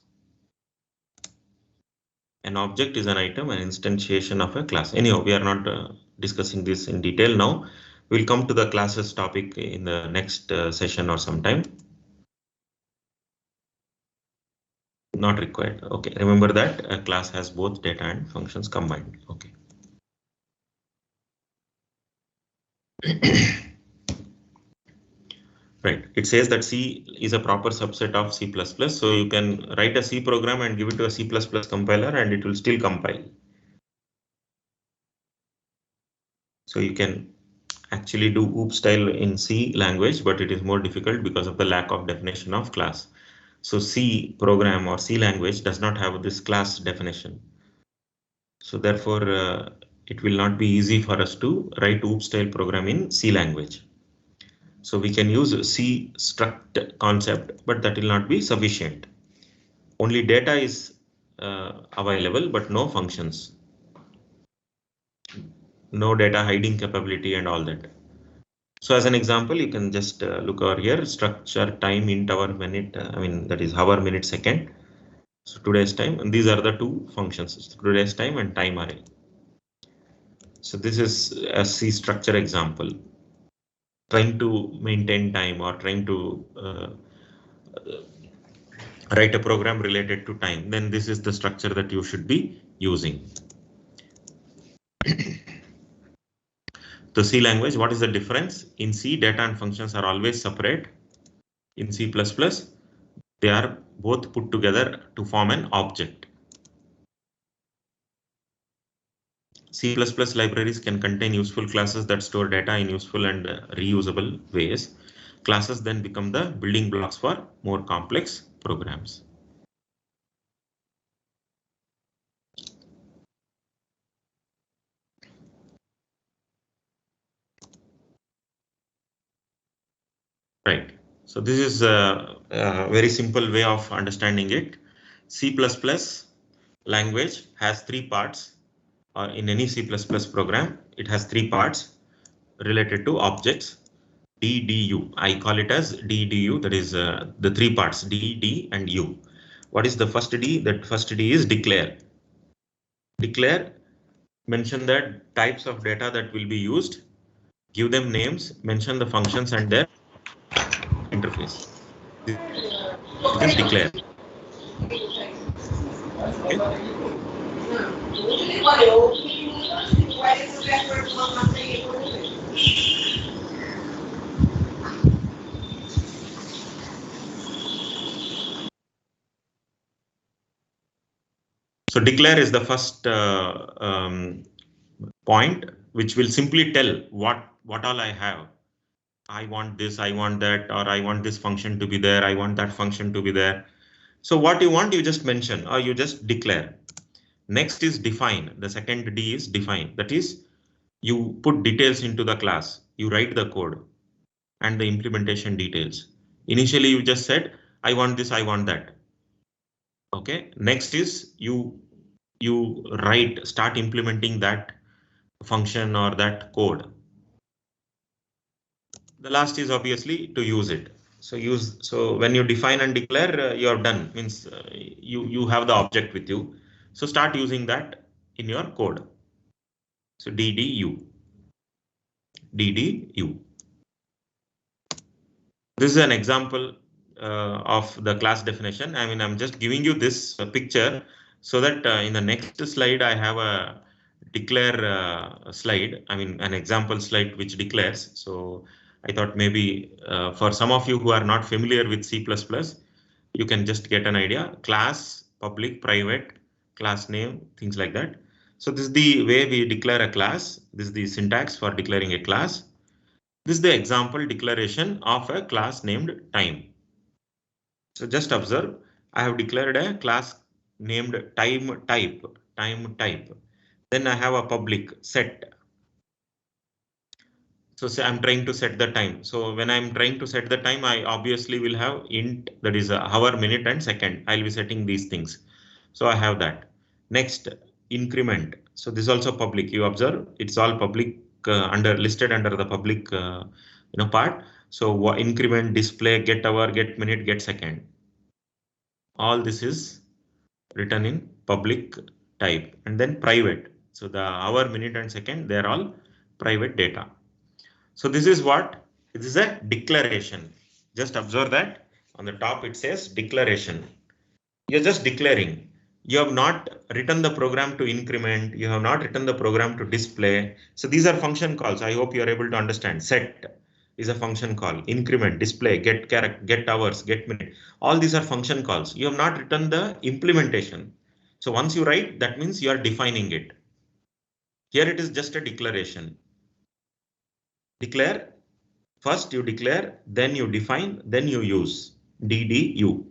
An object is an item, an instantiation of a class. Anyhow, we are not discussing this in detail now. We'll come to the classes topic in the next session or sometime. Not required. Okay, remember that a class has both data and functions combined. Okay. Right. It says that C is a proper subset of C++. So you can write a C program and give it to a C++ compiler and it will still compile. So you can actually do OOP style in C language, but it is more difficult because of the lack of definition of class. So C program or C language does not have this class definition. So therefore, it will not be easy for us to write OOP style program in C language. So we can use C struct concept, but that will not be sufficient. Only data is available, but no functions. No data hiding capability and all that. So as an example, you can just look over here, structure time, int, hour, minute, that is hour, minute, second. So today's time, and these are the two functions, today's time and time array. So this is a C structure example. Trying to maintain time or trying to write a program related to time, then this is the structure that you should be using. The C language, what is the difference? In C, data and functions are always separate. In C++, they are both put together to form an object. C++ libraries can contain useful classes that store data in useful and reusable ways. Classes then become the building blocks for more complex programs. Right. So this is a very simple way of understanding it. C++ language has three parts. In any C++ program, it has three parts related to objects. D, D, U. I call it as D, D, U. That is the three parts, D, D, and U. What is the first D? That first D is declare. Declare, mention the types of data that will be used, give them names, mention the functions and their interface. It is declare. Okay. So declare is the first point, which will simply tell what all I have. I want this, I want that, or I want this function to be there, I want that function to be there. So what you want, you just mention or you just declare. Next is define. The second D is define. That is, you put details into the class. You write the code and the implementation details. Initially, you just said, I want this, I want that. Okay. Next is you start implementing that function or that code. The last is obviously to use it. So when you define and declare, you are done. Means you have the object with you. So start using that in your code. So DDU. DDU. This is an example of the class definition. I'm just giving you this picture so that in the next slide I have a declare slide. An example slide which declares. So I thought maybe for some of you who are not familiar with C++, you can just get an idea. Class, public, private, class name, things like that. So this is the way we declare a class. This is the syntax for declaring a class. This is the example declaration of a class named time. So just observe, I have declared a class named time type. Then I have a public set. So say I'm trying to set the time. So when I'm trying to set the time, I obviously will have int, that is hour, minute, and second. I'll be setting these things. So I have that. Next, increment. So this is also public. You observe, it's all public listed under the public part. So increment, display, get hour, get minute, get second. All this is written in public type, and then private. So the hour, minute, and second, they're all private data. So this is what? This is a declaration. Just observe that on the top it says declaration. You're just declaring. You have not written the program to increment. You have not written the program to display. So these are function calls. I hope you are able to understand. Set is a function call. Increment, display, get character, get hours, get minute. All these are function calls. You have not written the implementation. So once you write, that means you are defining it. Here it is just a declaration. Declare. First you declare, then you define, then you use. DDU.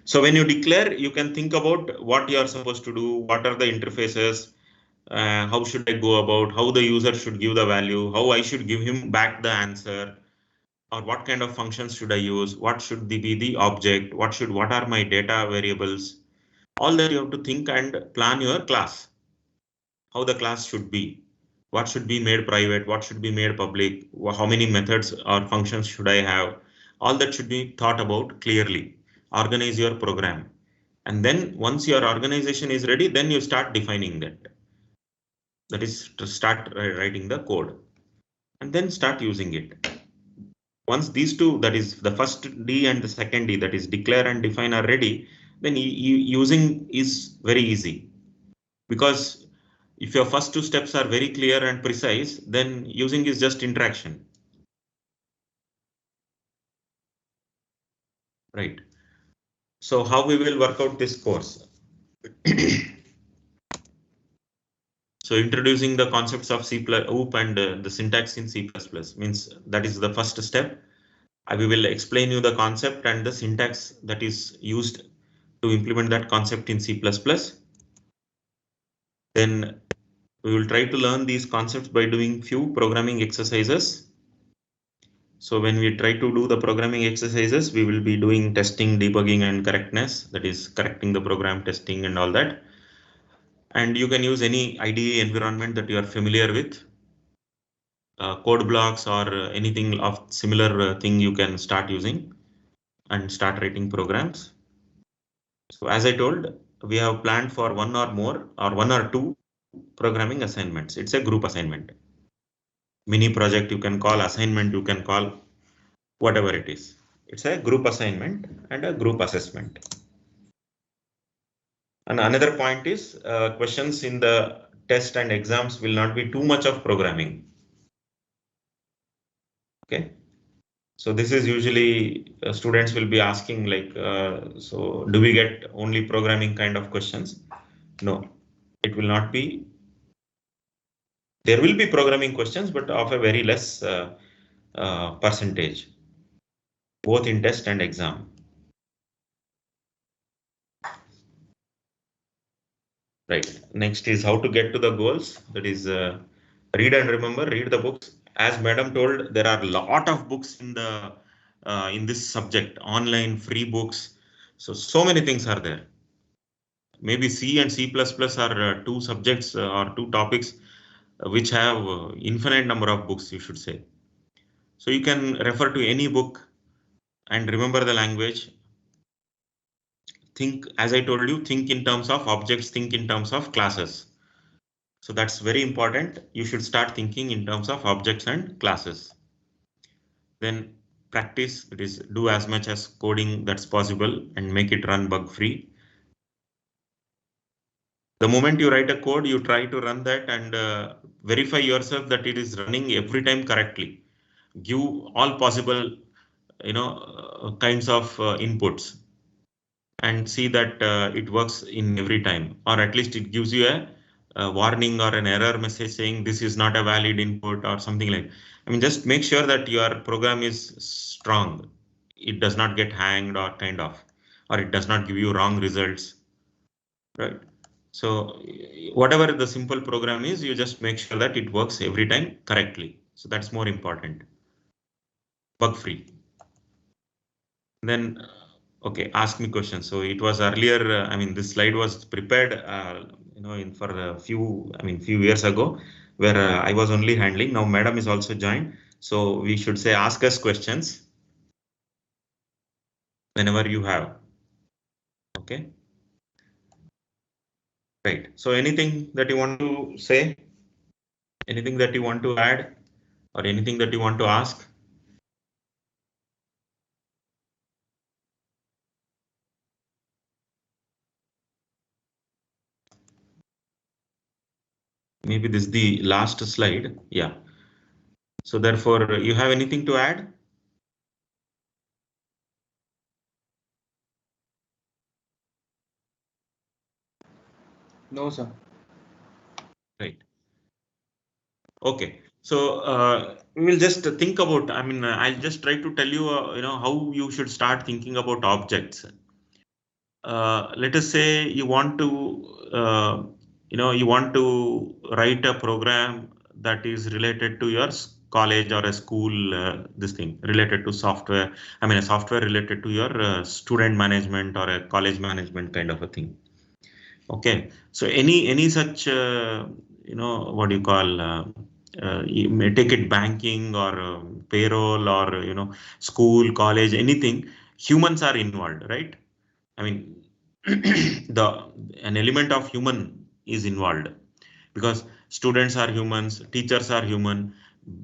So when you declare, you can think about what you are supposed to do, what are the interfaces, how should I go about, how the user should give the value, how I should give him back the answer, or what kind of functions should I use, what should be the object, what are my data variables. All that you have to think and plan your class, how the class should be, what should be made private, what should be made public, how many methods or functions should I have. All that should be thought about clearly. Organize your program. And then once your organization is ready, then you start defining that. That is to start writing the code and then start using it. Once these two, that is the first D and the second D, that is declare and define, are ready, then using is very easy. Because if your first two steps are very clear and precise, then using is just interaction. Right. So how we will work out this course? So introducing the concepts of C++ OOP and the syntax in C++ means that is the first step. We will explain you the concept and the syntax that is used to implement that concept in C++. Then we will try to learn these concepts by doing few programming exercises. So when we try to do the programming exercises, we will be doing testing, debugging, and correctness, that is correcting the program, testing, and all that. And you can use any IDE environment that you are familiar with. Code blocks or anything of similar thing you can start using and start writing programs. So as I told, we have planned for one or two programming assignments. It's a group assignment. Mini project you can call, assignment you can call, whatever it is. It's a group assignment and a group assessment. And another point is questions in the test and exams will not be too much of programming. Okay. So this is usually students will be asking like, so do we get only programming kind of questions? No, it will not be. There will be programming questions, but of a very less percentage, both in test and exam. Right. Next is how to get to the goals. That is read and remember, read the books. As madam told, there are a lot of books in this subject, online free books. So many things are there. Maybe C and C++ are two subjects or two topics which have infinite number of books, you should say. So you can refer to any book and remember the language. Think, as I told you, think in terms of objects, think in terms of classes. So that's very important. You should start thinking in terms of objects and classes. Then practice, that is, do as much as coding that's possible and make it run bug free. The moment you write a code, you try to run that and verify yourself that it is running every time correctly. Give all possible, kinds of inputs and see that it works in every time, or at least it gives you a warning or an error message saying this is not a valid input or something like. I mean, just make sure that your program is strong. It does not get hanged or or it does not give you wrong results, right? So whatever the simple program is, you just make sure that it works every time correctly. So that's more important. Bug free. Then okay, ask me questions. So it was earlier, I mean, this slide was prepared, for a few years ago, where I was only handling. Now madam is also joined. So we should say, ask us questions whenever you have. Okay. Right. So anything that you want to say, anything that you want to add, or anything that you want to ask? maybe this is the last slide. Yeah. So therefore, you have anything to add? No, sir. Right. Okay. So we will just think about, I mean, I'll just try to tell you, how you should start thinking about objects. Let us say you want to, you want to write a program that is related to your college or a school, this thing related to software. I mean, a software related to your student management or a college management kind of a thing. Okay, so any such what do you call you may take it banking or payroll or school, college, anything. Humans are involved, right? I mean, an element of human is involved because students are humans, teachers are human,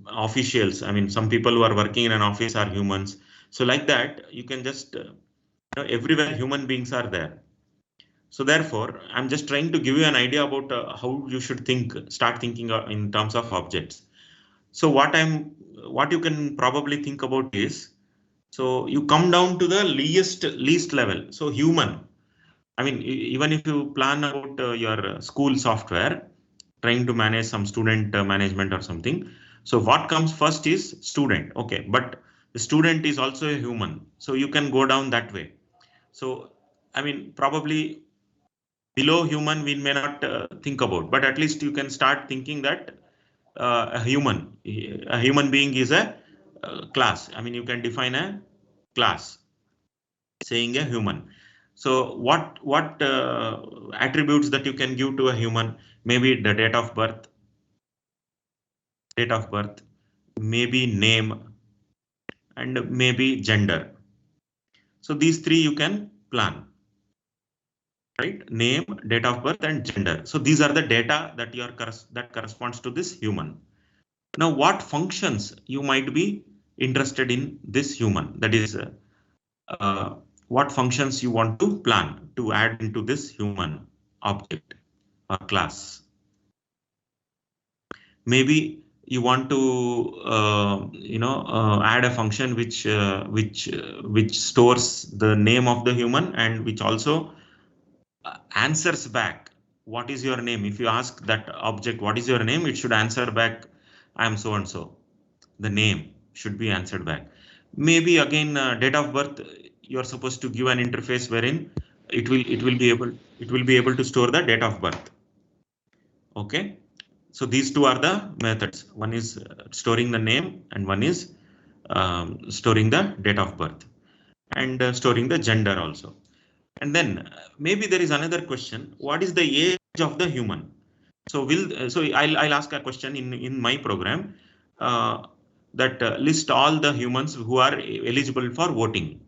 officials. I mean, some people who are working in an office are humans. So like that, you can just everywhere human beings are there. So therefore, I'm just trying to give you an idea about how you should start thinking in terms of objects. So what you can probably think about is, so you come down to the least level. So human. I mean, even if you plan about your school software, trying to manage some student management or something. So what comes first is student. Okay, but the student is also a human. So you can go down that way. So, I mean, probably below human we may not think about, but at least you can start thinking that a human being is a class. I mean, you can define a class saying a human. So what attributes that you can give to a human? Maybe the date of birth, maybe name, and maybe gender. So these three you can plan. Right? Name, date of birth, and gender. So these are the data that corresponds to this human. Now, what functions you might be interested in this human? That is, what functions you want to plan to add into this human object or class. Maybe you want to, add a function which stores the name of the human and which also answers back what is your name. If you ask that object what is your name, it should answer back I am so and so. The name should be answered back. Maybe again date of birth, you are supposed to give an interface wherein it will be able to store the date of birth. Okay, so these two are the methods. One is storing the name and one is storing the date of birth and storing the gender also. And then maybe there is another question. What is the age of the human? So I'll ask a question in my program that list all the humans who are eligible for voting.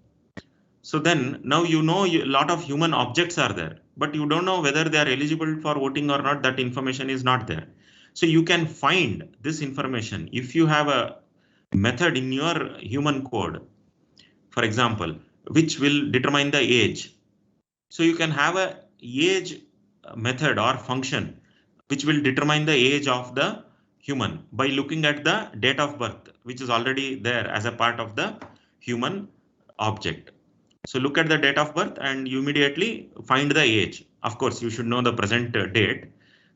So then now a lot of human objects are there, but you don't know whether they are eligible for voting or not. That information is not there. So you can find this information if you have a method in your human code, for example, which will determine the age. So you can have a age method or function which will determine the age of the human by looking at the date of birth, which is already there as a part of the human object. So look at the date of birth and you immediately find the age. Of course, you should know the present date.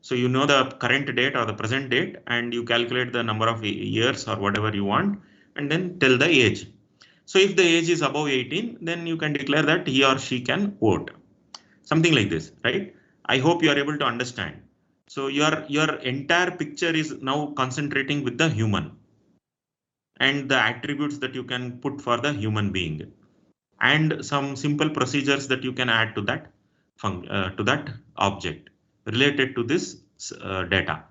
So you know the current date or the present date and you calculate the number of years or whatever you want and then tell the age. So if the age is above 18, then you can declare that he or she can vote. Something like this, right? I hope you are able to understand. So your entire picture is now concentrating with the human and the attributes that you can put for the human being and some simple procedures that you can add to that object related to this data.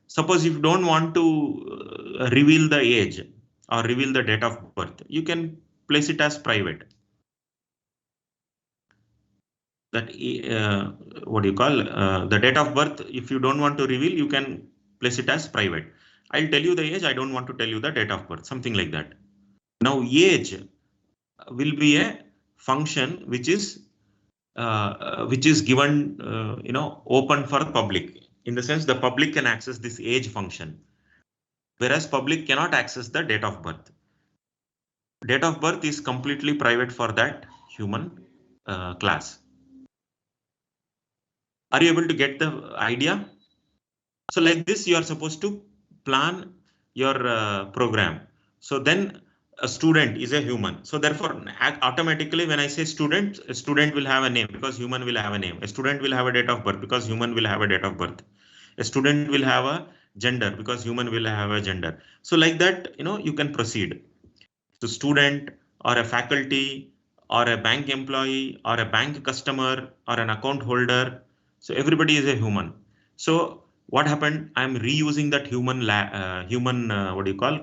Suppose if you don't want to reveal the age or reveal the date of birth, you can place it as private. That what do you call the date of birth? If you don't want to reveal, you can place it as private. I'll tell you the age. I don't want to tell you the date of birth, something like that. Now age will be a function which is given open for public. in the sense the public can access this age function, whereas public cannot access the date of birth. Date of birth is completely private for that human class. Are you able to get the idea? So like this, you are supposed to plan your program. So then a student is a human. So therefore, automatically when I say student, a student will have a name because human will have a name. A student will have a date of birth because human will have a date of birth. A student will have a gender because human will have a gender. So like that, you can proceed. So student or a faculty or a bank employee or a bank customer or an account holder. So everybody is a human. So what happened? I'm reusing that human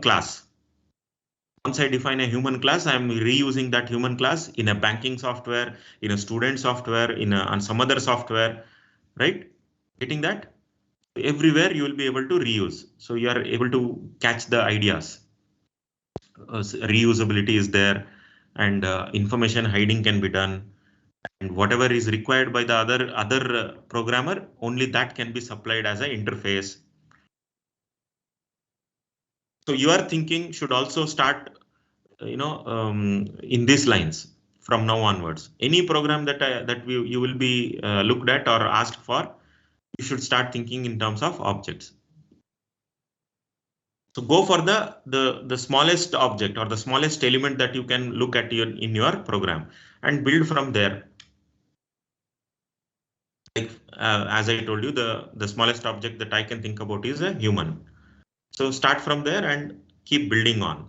class. Once I define a human class, I'm reusing that human class in a banking software, in a student software, on some other software, right? Getting that? Everywhere you will be able to reuse. So you are able to catch the ideas. Reusability is there, and information hiding can be done. And whatever is required by the other programmer, only that can be supplied as an interface. So your thinking should also start, in these lines from now onwards. Any program that you will be looked at or asked for, you should start thinking in terms of objects. So go for the smallest object or the smallest element that you can look at in your program and build from there. Like as I told you, the smallest object that I can think about is a human. So start from there and keep building on.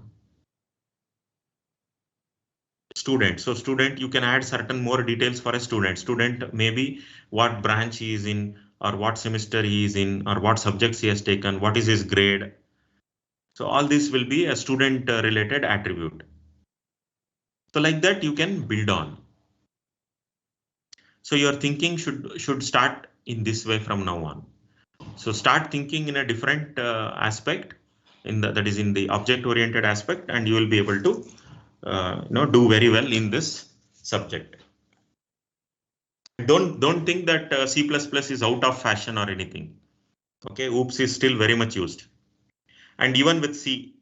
Student. So student, you can add certain more details for a student. Student maybe what branch he is in, or what semester he is in, or what subjects he has taken, what is his grade. So all this will be a student related attribute. So like that you can build on. So your thinking should start in this way from now on. So start thinking in a different aspect, that is in the object oriented aspect, and you will be able to do very well in this subject. Don't think that C++ is out of fashion or anything. Okay, OOPS is still very much used, and even with C,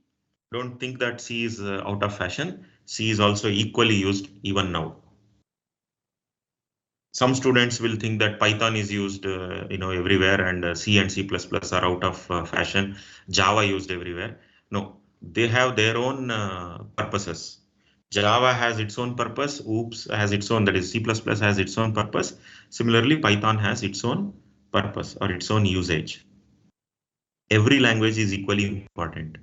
don't think that C is out of fashion. C is also equally used even now. Some students will think that Python is used, everywhere, and C and C++ are out of fashion. Java used everywhere. No, they have their own purposes. Java has its own purpose. OOPS has its own, that is C++ has its own purpose. Similarly, Python has its own purpose or its own usage. Every language is equally important.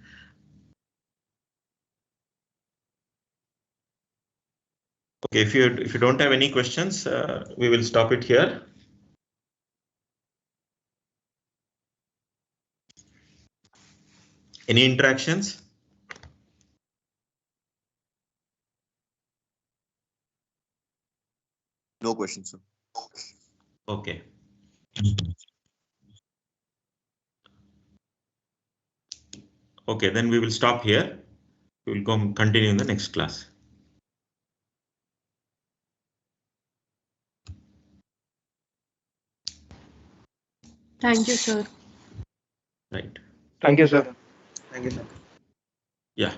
Okay, if you don't have any questions, we will stop it here. Any interactions? No questions, sir. Okay. Okay, then we will stop here. We will continue in the next class. Thank you, sir. Right. Thank you, sir. Thank you, sir. Yeah.